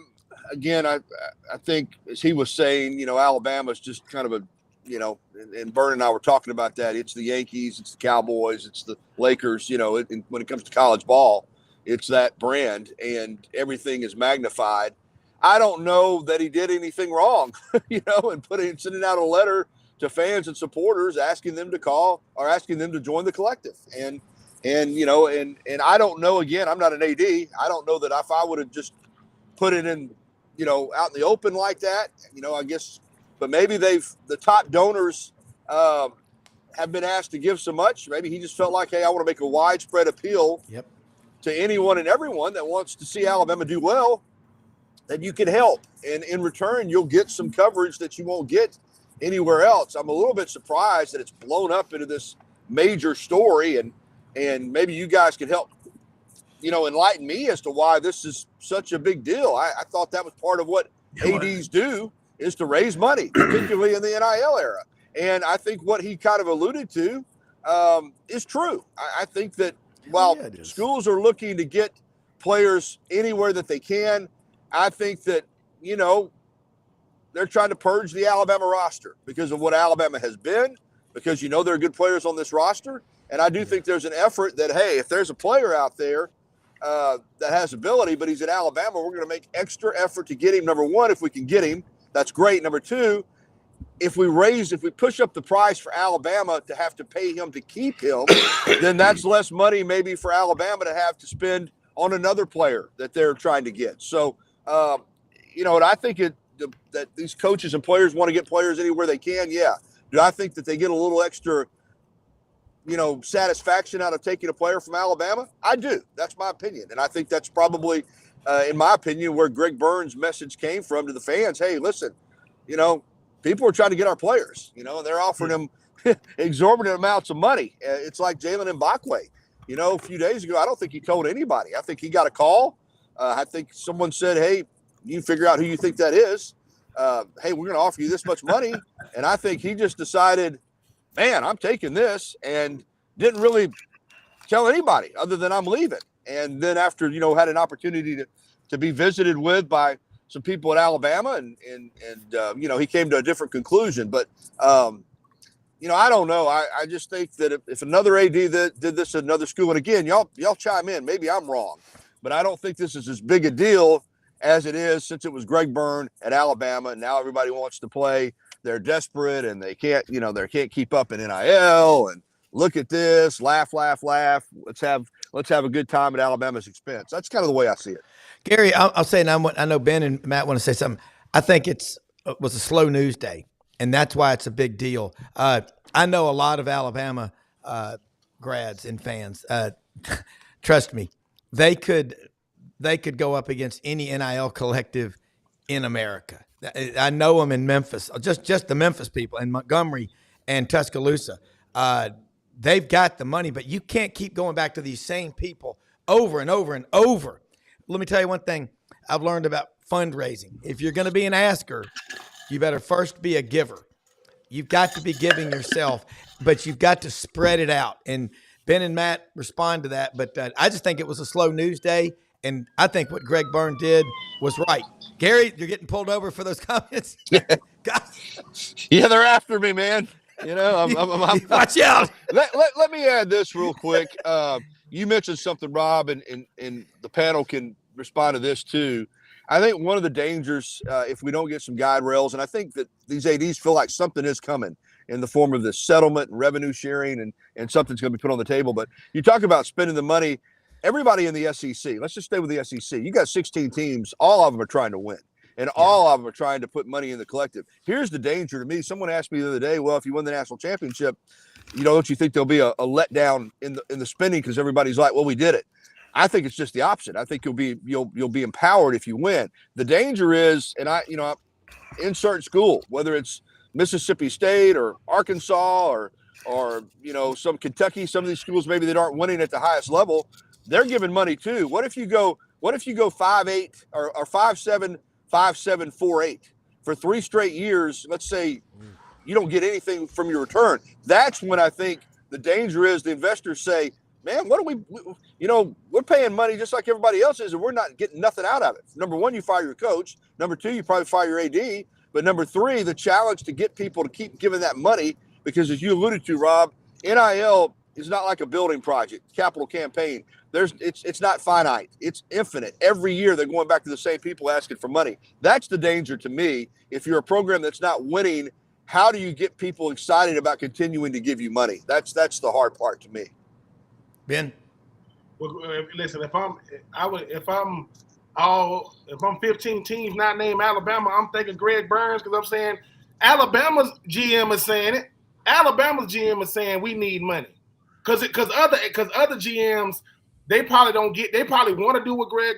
think as he was saying, Alabama's just kind of a, and Vern and I were talking about that. It's the Yankees, it's the Cowboys, it's the Lakers. When it comes to college ball, it's that brand, and everything is magnified. I don't know that he did anything wrong, and sending out a letter to fans and supporters asking them to call or asking them to join the collective. And I don't know, again, I'm not an AD. I don't know that if I would have just put it in, out in the open like that, I guess, but maybe the top donors have been asked to give so much. Maybe he just felt like, hey, I want to make a widespread appeal to anyone and everyone that wants to see Alabama do well, that you can help. And in return, you'll get some coverage that you won't get anywhere else. I'm a little bit surprised that it's blown up into this major story, and maybe you guys can help, enlighten me as to why this is such a big deal. I thought that was part of what ADs do, is to raise money, particularly in the NIL era. And I think what he kind of alluded to is true. I think that while schools are looking to get players anywhere that they can, I think that, they're trying to purge the Alabama roster because of what Alabama has been, because there are good players on this roster. And I do think there's an effort that, hey, if there's a player out there that has ability, but he's at Alabama, we're going to make extra effort to get him. Number one, if we can get him, that's great. Number two, if we push up the price for Alabama to have to pay him to keep him, then that's less money maybe for Alabama to have to spend on another player that they're trying to get. So, and I think that these coaches and players want to get players anywhere they can. Yeah. Do I think that they get a little extra, satisfaction out of taking a player from Alabama? I do. That's my opinion. And I think that's probably, in my opinion, where Greg Burns' message came from to the fans. Hey, listen, people are trying to get our players, and they're offering them exorbitant amounts of money. It's like Jalen Mbakwe, a few days ago. I don't think he told anybody. I think he got a call. I think someone said, hey, you figure out who you think that is. Hey, we're going to offer you this much money. And I think he just decided, man, I'm taking this, and didn't really tell anybody other than I'm leaving. And then after, had an opportunity to be visited with by some people at Alabama, and he came to a different conclusion. But, I don't know. I just think that if another AD that did this at another school, and again, y'all chime in, maybe I'm wrong, but I don't think this is as big a deal as it is since it was Greg Byrne at Alabama, and now everybody wants to play. They're desperate, and they can't keep up in NIL, and look at this, laugh. Let's have let's have a good time at Alabama's expense. That's kind of the way I see it. Gary, I'll say, and I know Ben and Matt want to say something. I think it was a slow news day, and that's why it's a big deal. I know a lot of Alabama grads and fans. Trust me, they could go up against any NIL collective in America. I know them in Memphis, just the Memphis people, and Montgomery and Tuscaloosa. They've got the money, but you can't keep going back to these same people over and over and over. Let me tell you one thing I've learned about fundraising. If you're going to be an asker, you better first be a giver. You've got to be giving yourself, but you've got to spread it out. And Ben and Matt respond to that, but I just think it was a slow news day, and I think what Greg Byrne did was right. Gary, you're getting pulled over for those comments. Yeah, they're after me, man. You know, I'm watch out. Let me add this real quick. You mentioned something, Rob, and the panel can respond to this too. I think one of the dangers, if we don't get some guide rails, and I think that these ADs feel like something is coming in the form of this settlement and revenue sharing, and something's going to be put on the table. But you talk about spending the money. Everybody in the SEC, let's just stay with the SEC. You got 16 teams. All of them are trying to win. And all of them are trying to put money in the collective. Here's the danger to me. Someone asked me the other day, well, if you win the national championship, don't you think there'll be a letdown in the spending because everybody's like, well, we did it. I think it's just the opposite. I think you'll be empowered if you win. The danger is, and I insert school, whether it's Mississippi State or Arkansas or some Kentucky, some of these schools maybe that aren't winning at the highest level, they're giving money too. What if you go 5-8 or 5-7? 5-7-4-8 for 3 straight years. Let's say you don't get anything from your return. That's when I think the danger is the investors say, man, what do we're paying money just like everybody else is, and we're not getting nothing out of it. Number one, you fire your coach. Number two, you probably fire your AD. But number three, the challenge to get people to keep giving that money, because as you alluded to, Rob, NIL is not like a building project, capital campaign. It's not finite. It's infinite. Every year they're going back to the same people asking for money. That's the danger to me. If you're a program that's not winning, how do you get people excited about continuing to give you money? That's the hard part to me. Ben? Well, listen, if I'm 15 teams not named Alabama, I'm thinking Greg Burns, because I'm saying Alabama's GM is saying it. Alabama's GM is saying we need money. Because other GMs, they probably want to do what Greg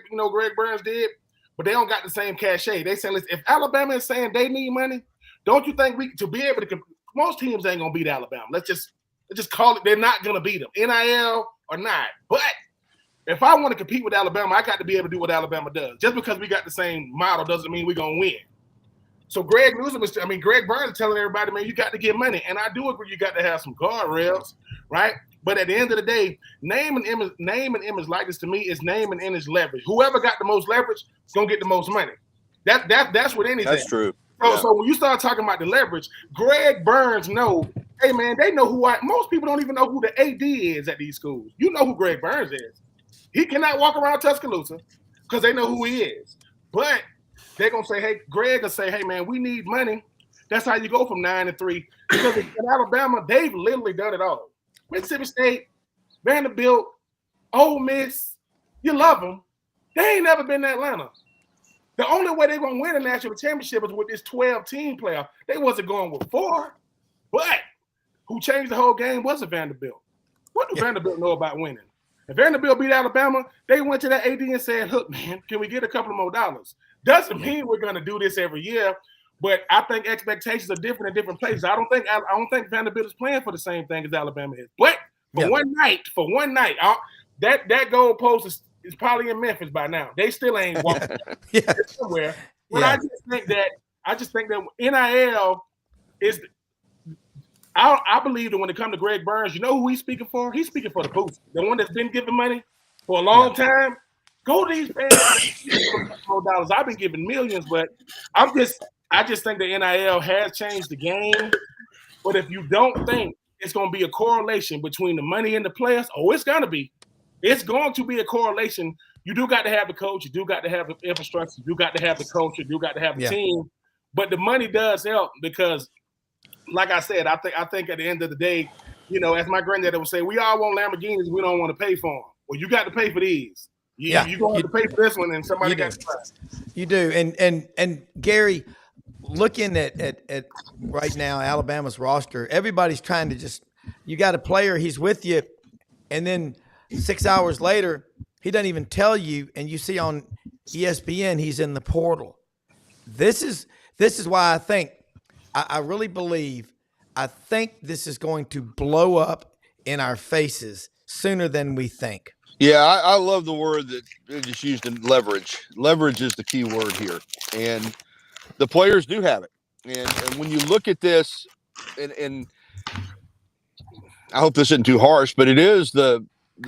Burns did, but they don't got the same cachet. They say, listen, if Alabama is saying they need money, don't you think to be able to? Most teams ain't gonna beat Alabama. Let's just call it. They're not gonna beat them, NIL or not. But if I want to compete with Alabama, I got to be able to do what Alabama does. Just because we got the same model doesn't mean we're gonna win. So Greg Burns is telling everybody, man, you got to get money, and I do agree. You got to have some guardrails, right? But at the end of the day, name and image likeness to me is name and image leverage. Whoever got the most leverage is gonna get the most money. That's what anything. That's true. So when you start talking about the leverage, Greg Burns hey man, they know most people don't even know who the AD is at these schools. You know who Greg Burns is. He cannot walk around Tuscaloosa because they know who he is. But they're gonna say, hey, Greg will say, hey man, we need money. That's how you go from 9-3. Because in Alabama, they've literally done it all. Mississippi State, Vanderbilt, Ole Miss, you love them. They ain't never been to Atlanta. The only way they're going to win a national championship is with this 12-team playoff. They wasn't going with 4, but who changed the whole game wasn't Vanderbilt. What do Vanderbilt know about winning? If Vanderbilt beat Alabama, they went to that AD and said, look, man, can we get a couple of more dollars? Doesn't mean we're going to do this every year, but I think expectations are different in different places. I don't think Vanderbilt is playing for the same thing as Alabama is. But for one night, that goal post is probably in Memphis by now. They still ain't walking somewhere. But I just think that NIL is. I believe that when it comes to Greg Burns, you know who he's speaking for? He's speaking for the boost. The one that's been giving money for a long time. Go to these fans. $100. I've been giving millions, but I just think the NIL has changed the game. But if you don't think it's going to be a correlation between the money and the players, it's going to be. It's going to be a correlation. You do got to have the coach. You do got to have the infrastructure. You do got to have the coach. You do got to have the team. But the money does help because, like I said, I think at the end of the day, as my granddaddy would say, we all want Lamborghinis. We don't want to pay for them. well, you got to pay for these. You Yeah, going to have to pay for this one, and somebody got to try. You do. And Gary, looking at right now Alabama's roster, everybody's trying to just, you got a player, he's with you, and then 6 hours later, he doesn't even tell you, and you see on ESPN he's in the portal. This is why I think, I really believe, I think this is going to blow up in our faces sooner than we think. Yeah, I love the word that they just used in leverage. Leverage is the key word here. And the players do have it. And when you look at this, and I hope this isn't too harsh, but it is the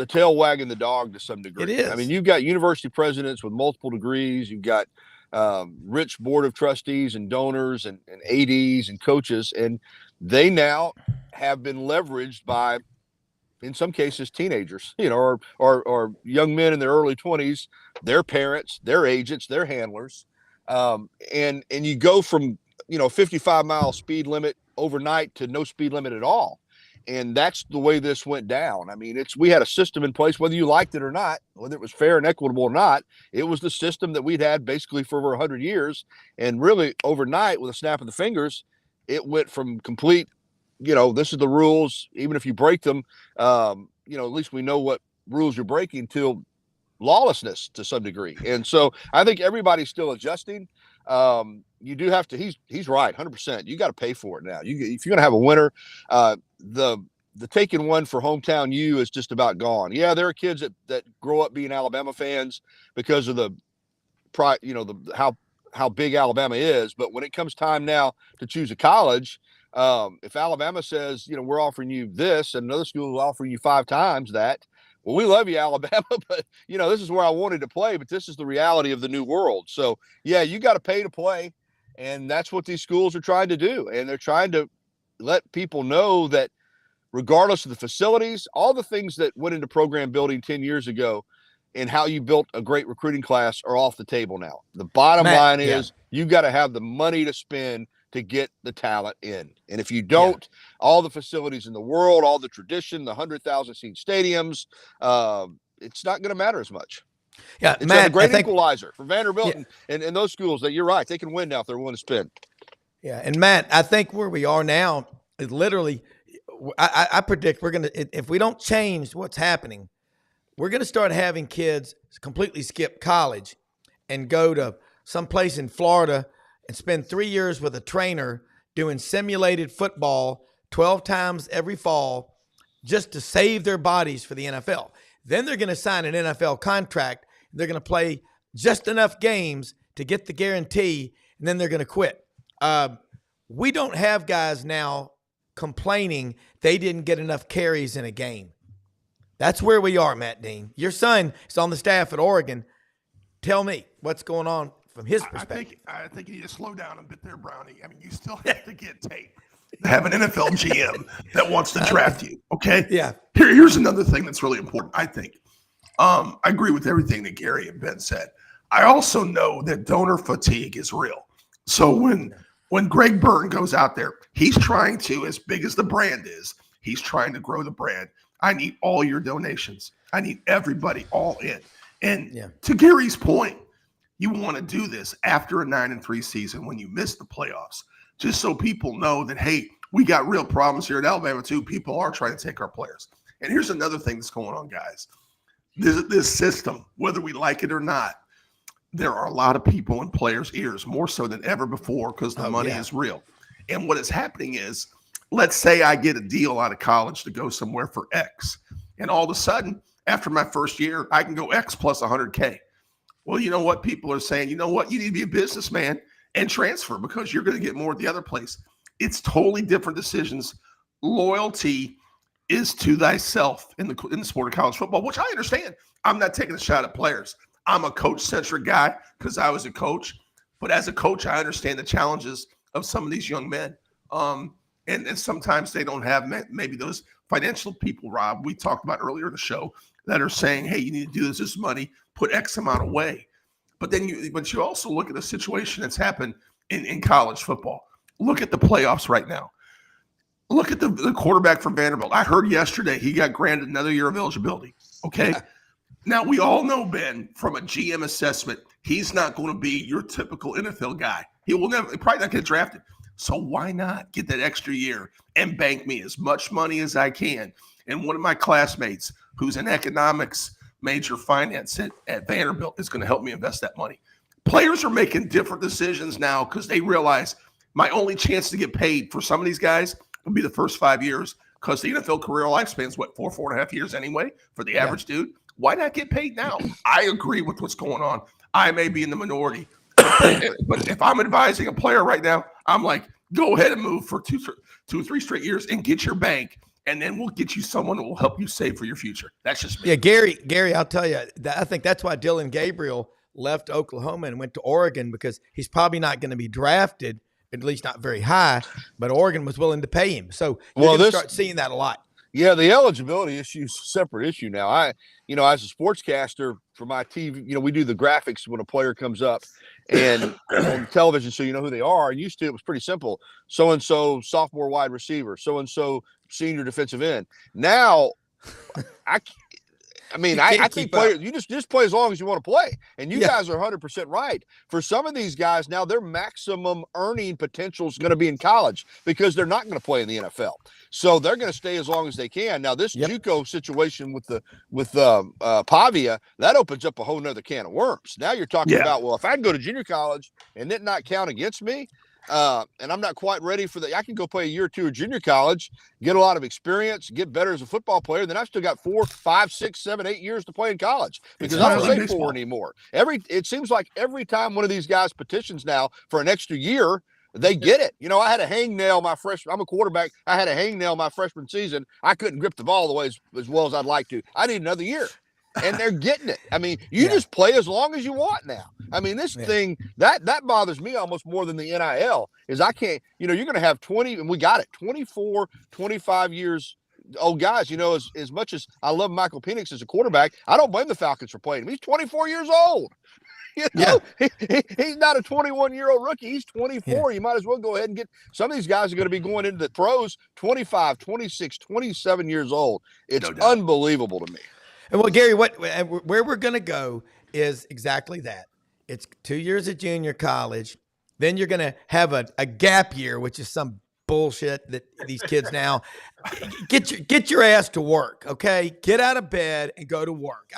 tail wagging the dog to some degree. It is. I mean, you've got university presidents with multiple degrees. You've got rich board of trustees and donors and ADs and coaches, and they now have been leveraged by, in some cases, teenagers, or young men in their early 20s, their parents, their agents, their handlers. And you go from, 55-mile speed limit overnight to no speed limit at all. And that's the way this went down. I mean, we had a system in place, whether you liked it or not, whether it was fair and equitable or not. It was the system that we'd had basically for over 100 years. And really overnight, with a snap of the fingers, it went from complete, this is the rules. Even if you break them, at least we know what rules you're breaking, to lawlessness to some degree. And so I think everybody's still adjusting. You do have to, he's right, 100%. You got to pay for it now. If you're going to have a winner, the taking one for hometown U is just about gone. Yeah, there are kids that grow up being Alabama fans because of the pride, how big Alabama is. But when it comes time now to choose a college, if Alabama says, we're offering you this, and another school is offering you 5 times that, well, we love you, Alabama, but this is where I wanted to play, but this is the reality of the new world. So yeah, you got to pay to play. And that's what these schools are trying to do. And they're trying to let people know that regardless of the facilities, all the things that went into program building 10 years ago and how you built a great recruiting class are off the table now. The bottom line is you got to have the money to spend to get the talent in. And if you don't, all the facilities in the world, all the tradition, the 100,000 seat stadiums, it's not going to matter as much. Yeah, it's Matt, a great equalizer for Vanderbilt and those schools that you're right. They can win now if they're willing to spend. Yeah, and Matt, I think where we are now is literally, I predict we're going to, if we don't change what's happening, we're going to start having kids completely skip college and go to some place in Florida and spend 3 years with a trainer doing simulated football 12 times every fall just to save their bodies for the NFL. Then they're going to sign an NFL contract. They're going to play just enough games to get the guarantee, and then they're going to quit. We don't have guys now complaining they didn't get enough carries in a game. That's where we are, Matt Dean. Your son is on the staff at Oregon. Tell me what's going on from his perspective. I think you need to slow down a bit there, Brownie. I mean, you still have to get tape. Have an NFL GM that wants to draft you, okay? Yeah. Here's another thing that's really important, I think. I agree with everything that Gary and Ben said. I also know that donor fatigue is real. So when Greg Byrne goes out there, he's trying to, as big as the brand is, he's trying to grow the brand. I need all your donations. I need everybody all in. And to Gary's point, you want to do this after a 9-3 season when you miss the playoffs, just so people know that, hey, we got real problems here at Alabama too. People are trying to take our players. And here's another thing that's going on, guys. This system, whether we like it or not, there are a lot of people in players' ears, more so than ever before, because the money is real. And what is happening is, let's say I get a deal out of college to go somewhere for X. And all of a sudden, after my first year, I can go X plus 100K. Well, you know what? People are saying, you know what? You need to be a businessman and transfer because you're going to get more at the other place. It's totally different decisions. Loyalty is to thyself in the sport of college football, which I understand. I'm not taking a shot at players. I'm a coach-centric guy because I was a coach. But as a coach, I understand the challenges of some of these young men. And sometimes they don't have maybe those financial people, Rob, we talked about earlier in the show, that are saying, hey, you need to do this money, put X amount away. But then you also look at the situation that's happened in college football. Look at the playoffs right now. Look at the quarterback from Vanderbilt. I heard yesterday he got granted another year of eligibility. Okay. Now, we all know, Ben, from a GM assessment, he's not going to be your typical NFL guy. He will never, probably not get drafted. So why not get that extra year and bank me as much money as I can? And one of my classmates, who's an economics major finance at Vanderbilt, is going to help me invest that money. Players are making different decisions now because they realize my only chance to get paid for some of these guys will be the first 5 years, because the NFL career lifespan is what, 4.5 years anyway for the average dude. Why not get paid now? I agree with what's going on. I may be in the minority, but if I'm advising a player right now, I'm like, go ahead and move for two or three straight years and get your bank, and then we'll get you someone that will help you save for your future. That's just me. Yeah, Gary, I'll tell you, I think that's why Dylan Gabriel left Oklahoma and went to Oregon, because he's probably not going to be drafted, at least not very high, but Oregon was willing to pay him. So you're going to start seeing that a lot. Yeah, the eligibility issue is a separate issue now. As a sportscaster for my TV, we do the graphics when a player comes up and on television, so you know who they are. And used to, it was pretty simple. So-and-so sophomore wide receiver, so-and-so senior defensive end. Now, I think players, you just play as long as you want to play. And you guys are 100% right. For some of these guys, now their maximum earning potential is going to be in college, because they're not going to play in the NFL. So they're going to stay as long as they can. Now, this JUCO situation with Pavia, that opens up a whole nother can of worms. Now you're talking about, well, if I can go to junior college and it not count against me, and I'm not quite ready for I can go play a year or two of junior college, get a lot of experience, get better as a football player. Then I've still got 4, 5, 6, 7, 8 years to play in college, because I don't say 4 anymore. It seems like every time one of these guys petitions now for an extra year, they get it. I had a hangnail my freshman. I'm a quarterback. I had a hangnail my freshman season. I couldn't grip the ball the way as well as I'd like to. I need another year. And they're getting it. I mean, you just play as long as you want now. I mean, this thing, that bothers me almost more than the NIL, is I can't, you're going to have 20, and we got it, 24, 25 years old guys. As much as I love Michael Penix as a quarterback, I don't blame the Falcons for playing him. He's 24 years old. He's not a 21-year-old rookie. He's 24. You might as well go ahead and get some of these guys are going to be going into the pros 25, 26, 27 years old. It's unbelievable to me. And well, Gary, where we're going to go is exactly that. It's 2 years of junior college. Then you're going to have a gap year, which is some bullshit that these kids now get your ass to work. Okay. Get out of bed and go to work.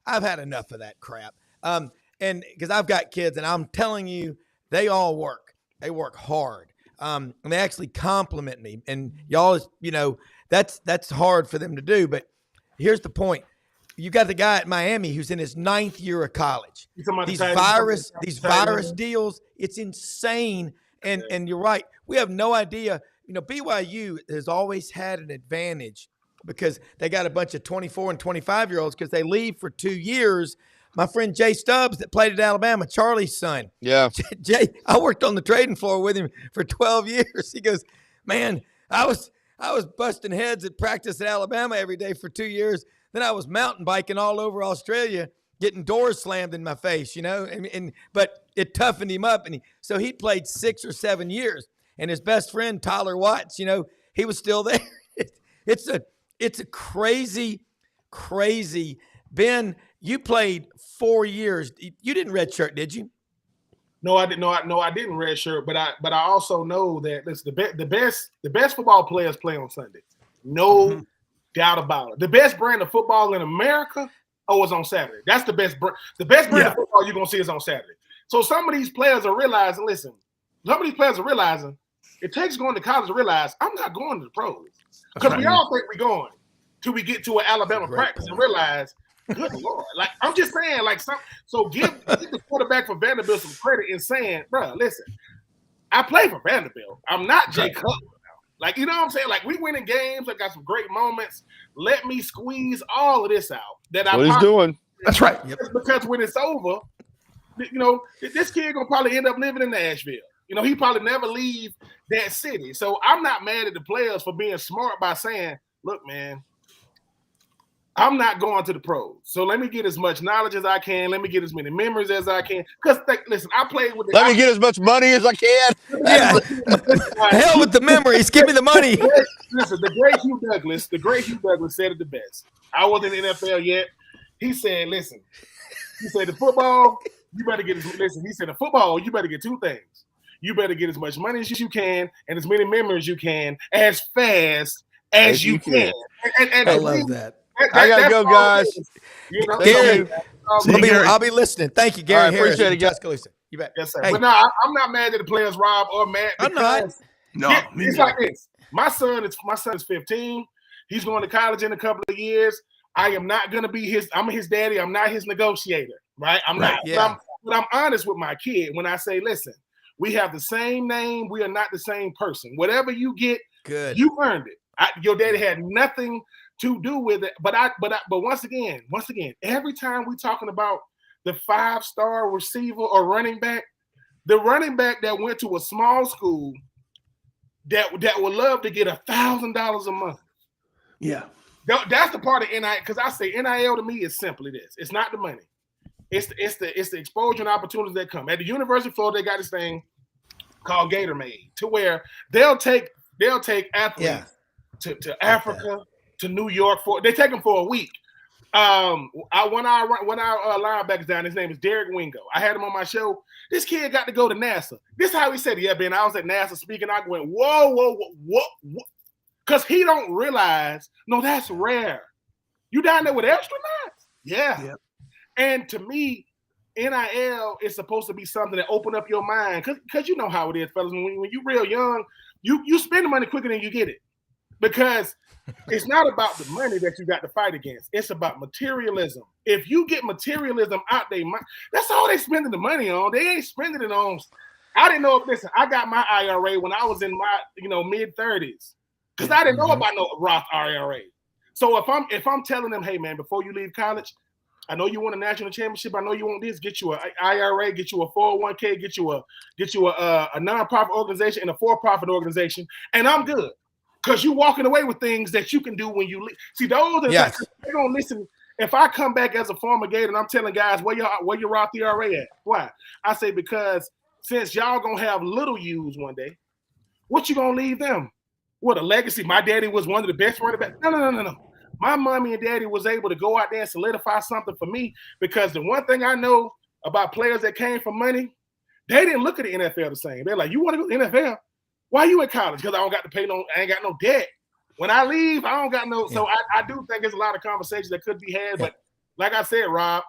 I've had enough of that crap. And because I've got kids, and I'm telling you, they all work. They work hard. And they actually compliment me. And y'all, that's hard for them to do. But here's the point. You got the guy at Miami who's in his 9th year of college. These virus deals, it's insane. And you're right. We have no idea. BYU has always had an advantage because they got a bunch of 24 and 25-year-olds because they leave for 2 years. My friend Jay Stubbs that played at Alabama, Charlie's son. Yeah. Jay, I worked on the trading floor with him for 12 years. He goes, man, I was busting heads at practice at Alabama every day for 2 years. Then I was mountain biking all over Australia, getting doors slammed in my face, but it toughened him up. So he played 6 or 7 years. And his best friend, Tyler Watts, he was still there. It's a crazy, crazy. Ben, you played 4 years. You didn't redshirt, did you? No, I didn't. No, I didn't redshirt. But I also know that the best football players play on Sunday. No doubt about it. The best brand of football in America is on Saturday. That's the best. The best brand of football you're gonna see is on Saturday. So some of these players are realizing. Listen, some of these players are realizing it takes going to college to realize I'm not going to the pros, because we all think we're going till we get to an Alabama practice and realize. Good Lord. Like, I'm just saying, so give the quarterback for Vanderbilt some credit in saying, bro, listen, I play for Vanderbilt. I'm not Jay Cutler now. Like, you know what I'm saying? Like, we win in games. I got some great moments. Let me squeeze all of this out. What he's doing. That's right. Because when it's over, this kid going to probably end up living in Nashville. He probably never leave that city. So I'm not mad at the players for being smart by saying, look, man, I'm not going to the pros. So let me get as much knowledge as I can. Let me get as many memories as I can. Because, listen, I played with Let me get as much money as I can. Yeah. Hell with the memories. Give me the money. Listen, the great Hugh Douglas said it the best. I wasn't in the NFL yet. He said, listen, he said the football, you better get listen, he said the football, you better get two things. You better get as much money as you can and as many members as you can as fast as you can. And I love that. I gotta go, guys. You know, Gary, Gary. I'll be listening. Thank you, Gary All right, Harris. appreciate it, guys. Tuscaloosa. You bet. Yes, sir. Hey. But no, I'm not mad at the players, Rob, or Matt. I'm not. No, it's like this. My son is 15. He's going to college in a couple of years. I am not going to be I'm his daddy. I'm not his negotiator, right? I'm not. Yeah. But I'm honest with my kid when I say, listen, we have the same name. We are not the same person. Whatever you get, good. You earned it. Your daddy had nothing to do with it. But once again, every time we're talking about the 5-star receiver or running back, the running back that went to a small school that would love to get $1,000 a month. Yeah. That's the part of NIL, because I say NIL to me is simply this. It's not the money. It's the exposure and opportunities that come. At the University of Florida, they got this thing called Gator Made, to where they'll take athletes to Africa, to New York they take them for a week. One of our linebackers down, his name is Derek Wingo. I had him on my show. This kid got to go to NASA. This is how he said it. Yeah, Ben, I was at NASA speaking. I went, whoa. Because he don't realize, no, that's rare. You down there with astronauts? Yeah. Yep. And to me, NIL is supposed to be something that open up your mind. Because you know how it is, fellas. When you're real young, you spend the money quicker than you get it. Because it's not about the money that you got to fight against. It's about materialism. If you get materialism out their mind, that's all they spending the money on. They ain't spending it on. I didn't know. Listen, I got my IRA when I was in my mid-30s, because I didn't know about no Roth IRA. So if I'm telling them, hey man, before you leave college, I know you want a national championship. I know you want this. Get you an IRA. Get you a 401k. Get you a nonprofit organization and a for-profit organization, and I'm good. Because you're walking away with things that you can do when you leave. See, those are they're gonna listen. If I come back as a former Gator and I'm telling guys where your Roth IRA at, why? I say because since y'all gonna have little U's one day, what you gonna leave them? What, a legacy? My daddy was one of the best running backs. No. My mommy and daddy was able to go out there and solidify something for me, because the one thing I know about players that came from money, they didn't look at the NFL the same. They're like, you want to go to the NFL? Why you in college? Because I don't got to pay I ain't got no debt. When I leave, I don't got no. Yeah. So I do think there's a lot of conversations that could be had. But like I said, Rob,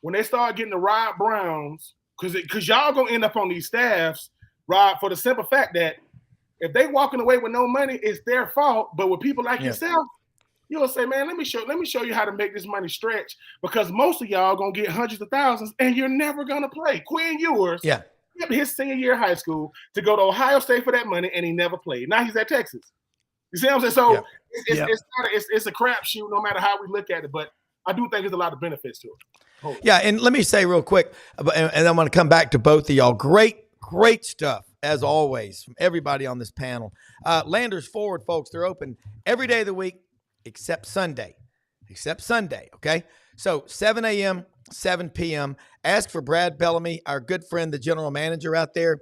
when they start getting the Rob Browns, because y'all gonna end up on these staffs, Rob, for the simple fact that if they walking away with no money, it's their fault. But with people like yourself, you'll say, man, let me show you how to make this money stretch, because most of y'all gonna get hundreds of thousands and you're never gonna play. Quinn Ewers, his senior year of high school, to go to Ohio State for that money, and he never played. Now he's at Texas. You see what I'm saying? So it's a crapshoot no matter how we look at it, but I do think there's a lot of benefits to it. Yeah, and let me say real quick, and I'm going to come back to both of y'all. Great stuff, as always, from everybody on this panel. Landers Forward, folks, they're open every day of the week except Sunday, okay? So 7 a.m., 7 p.m. Ask for Brad Bellamy, our good friend, the general manager out there.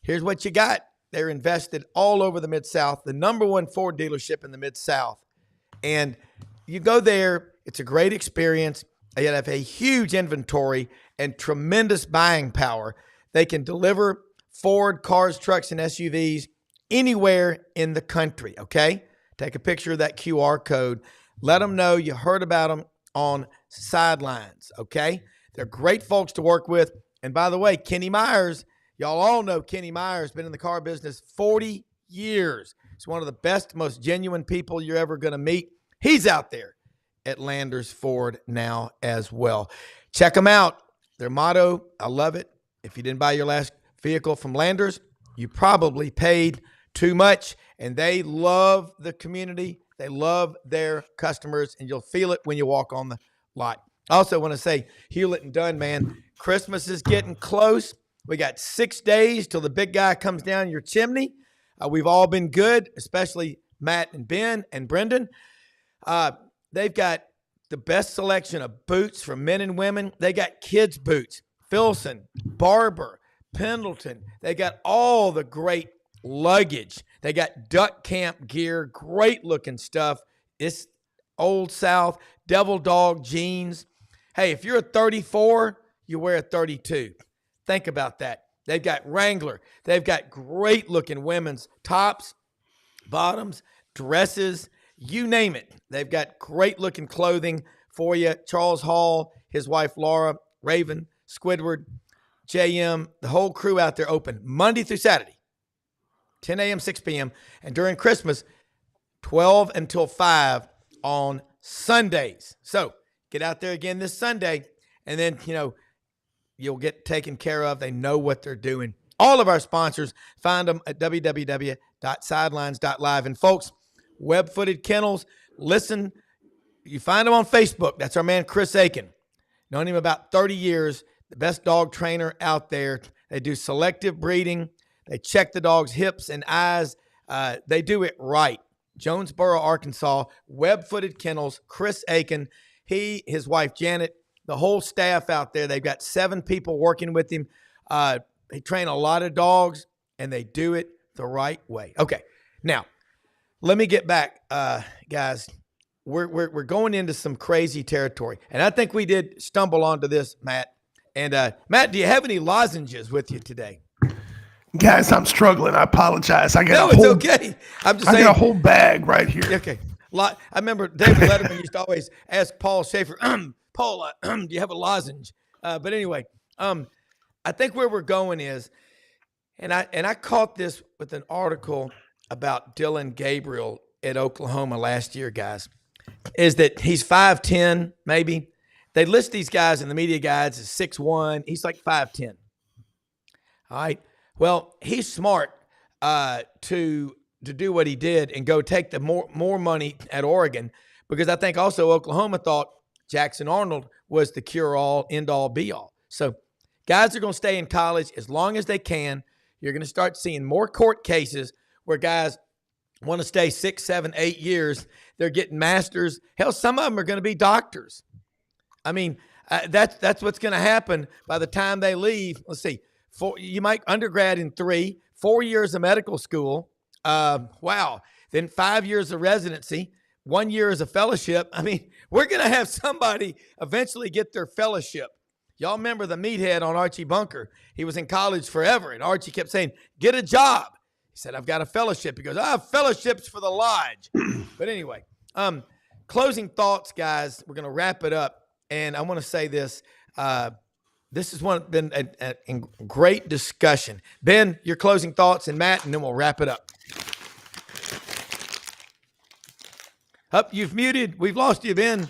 Here's what you got. They're invested all over the Mid-South, the number one Ford dealership in the Mid-South. And you go there, it's a great experience. They have a huge inventory and tremendous buying power. They can deliver Ford cars, trucks, and SUVs anywhere in the country, okay? Take a picture of that QR code. Let them know you heard about them on Sidelines, okay? They're great folks to work with. And by the way, Kenny Myers, y'all all know Kenny Myers, been in the car business 40 years. He's one of the best, most genuine people you're ever going to meet. He's out there at Landers Ford now as well. Check them out. Their motto, I love it. If you didn't buy your last vehicle from Landers, you probably paid too much. And they love the community. They love their customers, and you'll feel it when you walk on the lot. I also want to say, Hewlett and Dunn, man, Christmas is getting close. We got 6 days till the big guy comes down your chimney. We've all been good, especially Matt and Ben and Brendan. They've got the best selection of boots for men and women. They got kids' boots, Filson, Barber, Pendleton. They got all the great luggage. They got duck camp gear, great looking stuff. It's Old South, Devil Dog jeans. Hey, if you're a 34, you wear a 32. Think about that. They've got Wrangler. They've got great-looking women's tops, bottoms, dresses, you name it. They've got great-looking clothing for you. Charles Hall, his wife Laura, Raven, Squidward, JM, the whole crew out there open Monday through Saturday, 10 a.m., 6 p.m., and during Christmas, 12 until 5 on Sundays. So get out there again this Sunday, and then, you'll get taken care of. They know what they're doing. All of our sponsors, find them at www.sidelines.live. And folks, Web-Footed Kennels, listen, you find them on Facebook. That's our man, Chris Aiken. Known him about 30 years, the best dog trainer out there. They do selective breeding. They check the dog's hips and eyes. They do it right. Jonesboro, Arkansas, Web-Footed Kennels, Chris Aiken, his wife, Janet, the whole staff out there. They've got 7 people working with him. They train a lot of dogs, and they do it the right way. Okay, now, let me get back, guys. We're going into some crazy territory, and I think we did stumble onto this, Matt. And, Matt, do you have any lozenges with you today? Guys, I'm struggling. I apologize. I got it's okay. I'm just saying. I got a whole bag right here. Okay. I remember David Letterman used to always ask Paul Schaefer, Paul, do you have a lozenge? But anyway, I think where we're going is, and I caught this with an article about Dylan Gabriel at Oklahoma last year, guys, is that he's 5'10", maybe. They list these guys in the media guides as 6'1". He's like 5'10". All right. Well, he's smart to do what he did and go take the more money at Oregon, because I think also Oklahoma thought Jackson Arnold was the cure-all, end-all, be-all. So guys are going to stay in college as long as they can. You're going to start seeing more court cases where guys want to stay 6, 7, 8 years. They're getting masters. Hell, some of them are going to be doctors. I mean, that's what's going to happen by the time they leave. Let's see. You might undergrad in 3, 4 years of medical school. Wow. Then 5 years of residency, 1 year as a fellowship. I mean, we're going to have somebody eventually get their fellowship. Y'all remember the meathead on Archie Bunker. He was in college forever, and Archie kept saying, get a job. He said, I've got a fellowship. He goes, I have fellowships for the lodge. But anyway, closing thoughts, guys. We're going to wrap it up. And I want to say this. This has been a great discussion. Ben, your closing thoughts, and Matt, and then we'll wrap it up. Up, you've muted. We've lost you, Ben.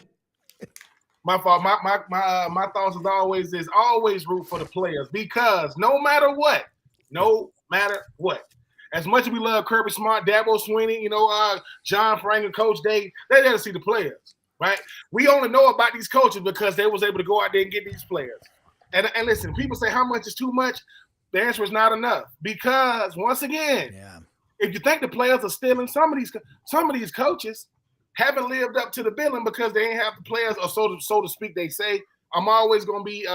My fault. My thoughts is always root for the players, because no matter what, as much as we love Kirby Smart, Dabo Swinney, John Frank and Coach Dave, they got to see the players, right? We only know about these coaches because they was able to go out there and get these players. And listen, people say how much is too much. The answer is not enough, because once again, if you think the players are stealing, some of these coaches haven't lived up to the billing because they ain't have the players, or so to speak. They say I'm always going to be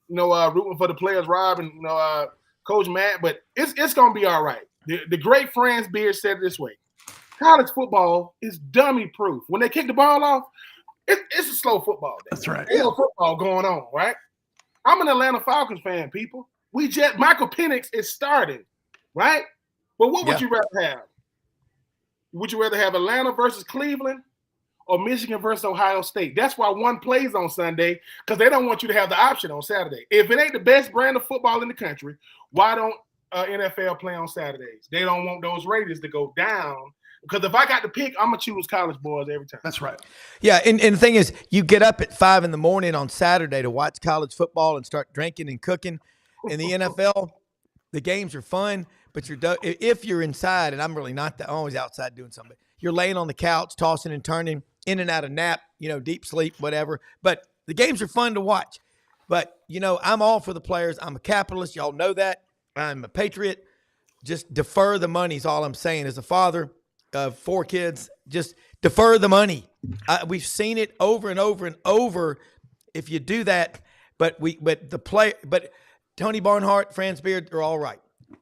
rooting for the players, Rob and Coach Matt, but it's going to be all right. The great Franz Beard said it this way: college football is dummy proof. When they kick the ball off, it's a slow football day. That's right. There's no football going on, right? I'm an Atlanta Falcons fan, people. Michael Penix is starting, right? But what would you rather have? Would you rather have Atlanta versus Cleveland or Michigan versus Ohio State? That's why one plays on Sunday, because they don't want you to have the option on Saturday. If it ain't the best brand of football in the country, why don't NFL play on Saturdays? They don't want those ratings to go down, because if I got to pick, I'm going to choose college boys every time. That's right. Yeah, and the thing is, you get up at 5 a.m. on Saturday to watch college football and start drinking and cooking. In the NFL, the games are fun, but if you're inside, and I'm really not I'm always outside doing something. You're laying on the couch, tossing and turning, in and out of nap, deep sleep, whatever. But the games are fun to watch. But, I'm all for the players. I'm a capitalist. Y'all know that. I'm a patriot. Just defer the money is all I'm saying. As a father of 4 kids, just defer the money. We've seen it over and over and over. If you do that, but Tony Barnhart, Franz Beard, they're all right.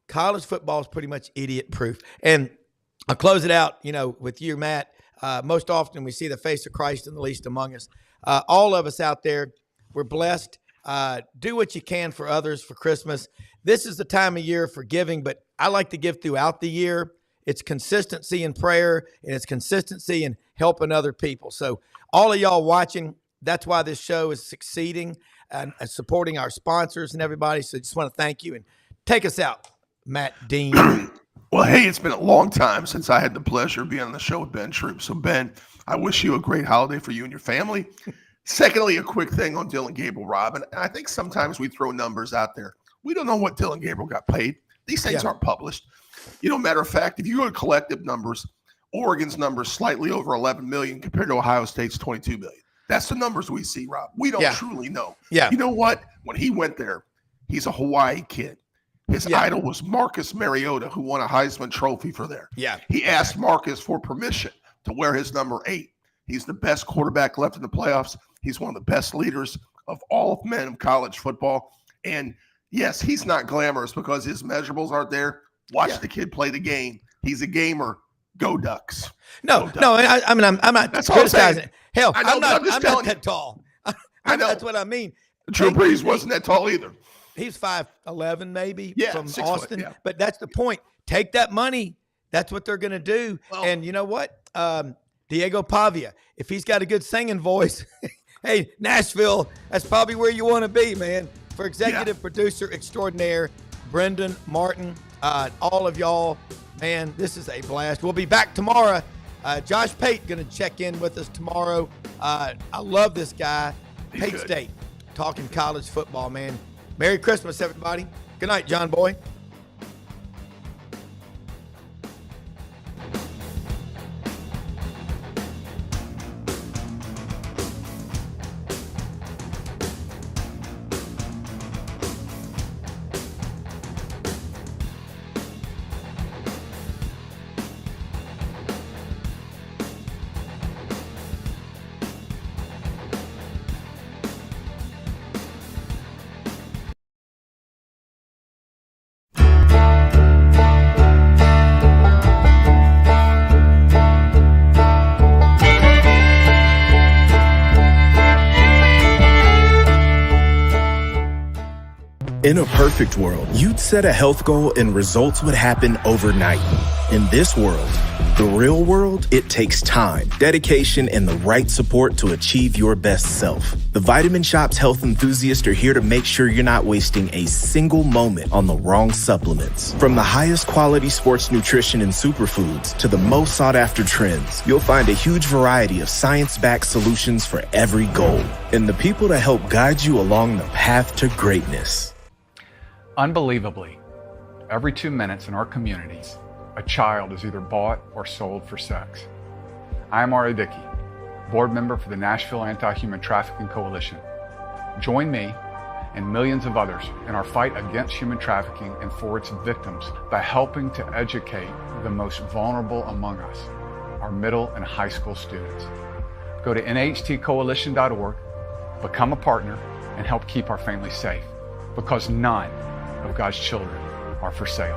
College football is pretty much idiot proof. And I'll close it out, with you, Matt. Most often we see the face of Christ in the least among us. All of us out there, We're blessed. Do what you can for others for Christmas. This is the time of year for giving, but I like to give throughout the year. It's consistency in prayer, and it's consistency in helping other people. So all of y'all watching, that's why this show is succeeding and supporting our sponsors and everybody. So just want to thank you and take us out, Matt Dean. Well, hey, it's been a long time since I had the pleasure of being on the show with Ben Troupe. So, Ben, I wish you a great holiday for you and your family. Secondly, a quick thing on Dylan Gabriel, Rob. And I think sometimes we throw numbers out there. We don't know what Dylan Gabriel got paid. These things aren't published. Matter of fact, if you go to collective numbers, Oregon's numbers slightly over 11 million compared to Ohio State's 22 million. That's the numbers we see, Rob. We don't truly know. Yeah. You know what? When he went there, he's a Hawaii kid. His idol was Marcus Mariota, who won a Heisman Trophy for there. Yeah. He asked Marcus for permission to wear his number 8. He's the best quarterback left in the playoffs. He's one of the best leaders of all men of college football. And yes, he's not glamorous because his measurables aren't there. Watch the kid play the game. He's a gamer. Go Ducks. No. I mean, I'm not criticizing. Hell, I'm not that tall. I know. That's what I mean. Drew Brees wasn't that tall either. He's 5'11", maybe from 6 Austin. foot, But that's the point. Take that money. That's what they're going to do. Well, and you know what? Diego Pavia, if he's got a good singing voice, hey, Nashville, that's probably where you want to be, man. For executive producer extraordinaire, Brendan Martin, all of y'all, man, this is a blast. We'll be back tomorrow. Josh Pate going to check in with us tomorrow. I love this guy. Pate State, talking college football, man. Merry Christmas, everybody. Good night, John Boy. In a perfect world, you'd set a health goal and results would happen overnight. In this world, the real world, it takes time, dedication, and the right support to achieve your best self. The Vitamin Shop's health enthusiasts are here to make sure you're not wasting a single moment on the wrong supplements. From the highest quality sports nutrition and superfoods to the most sought after trends, you'll find a huge variety of science-backed solutions for every goal. And the people to help guide you along the path to greatness. Unbelievably, every 2 minutes in our communities, a child is either bought or sold for sex. I am Ari Dickey, board member for the Nashville Anti-Human Trafficking Coalition. Join me and millions of others in our fight against human trafficking and for its victims by helping to educate the most vulnerable among us, our middle and high school students. Go to nhtcoalition.org, become a partner, and help keep our families safe, because none of God's children are for sale.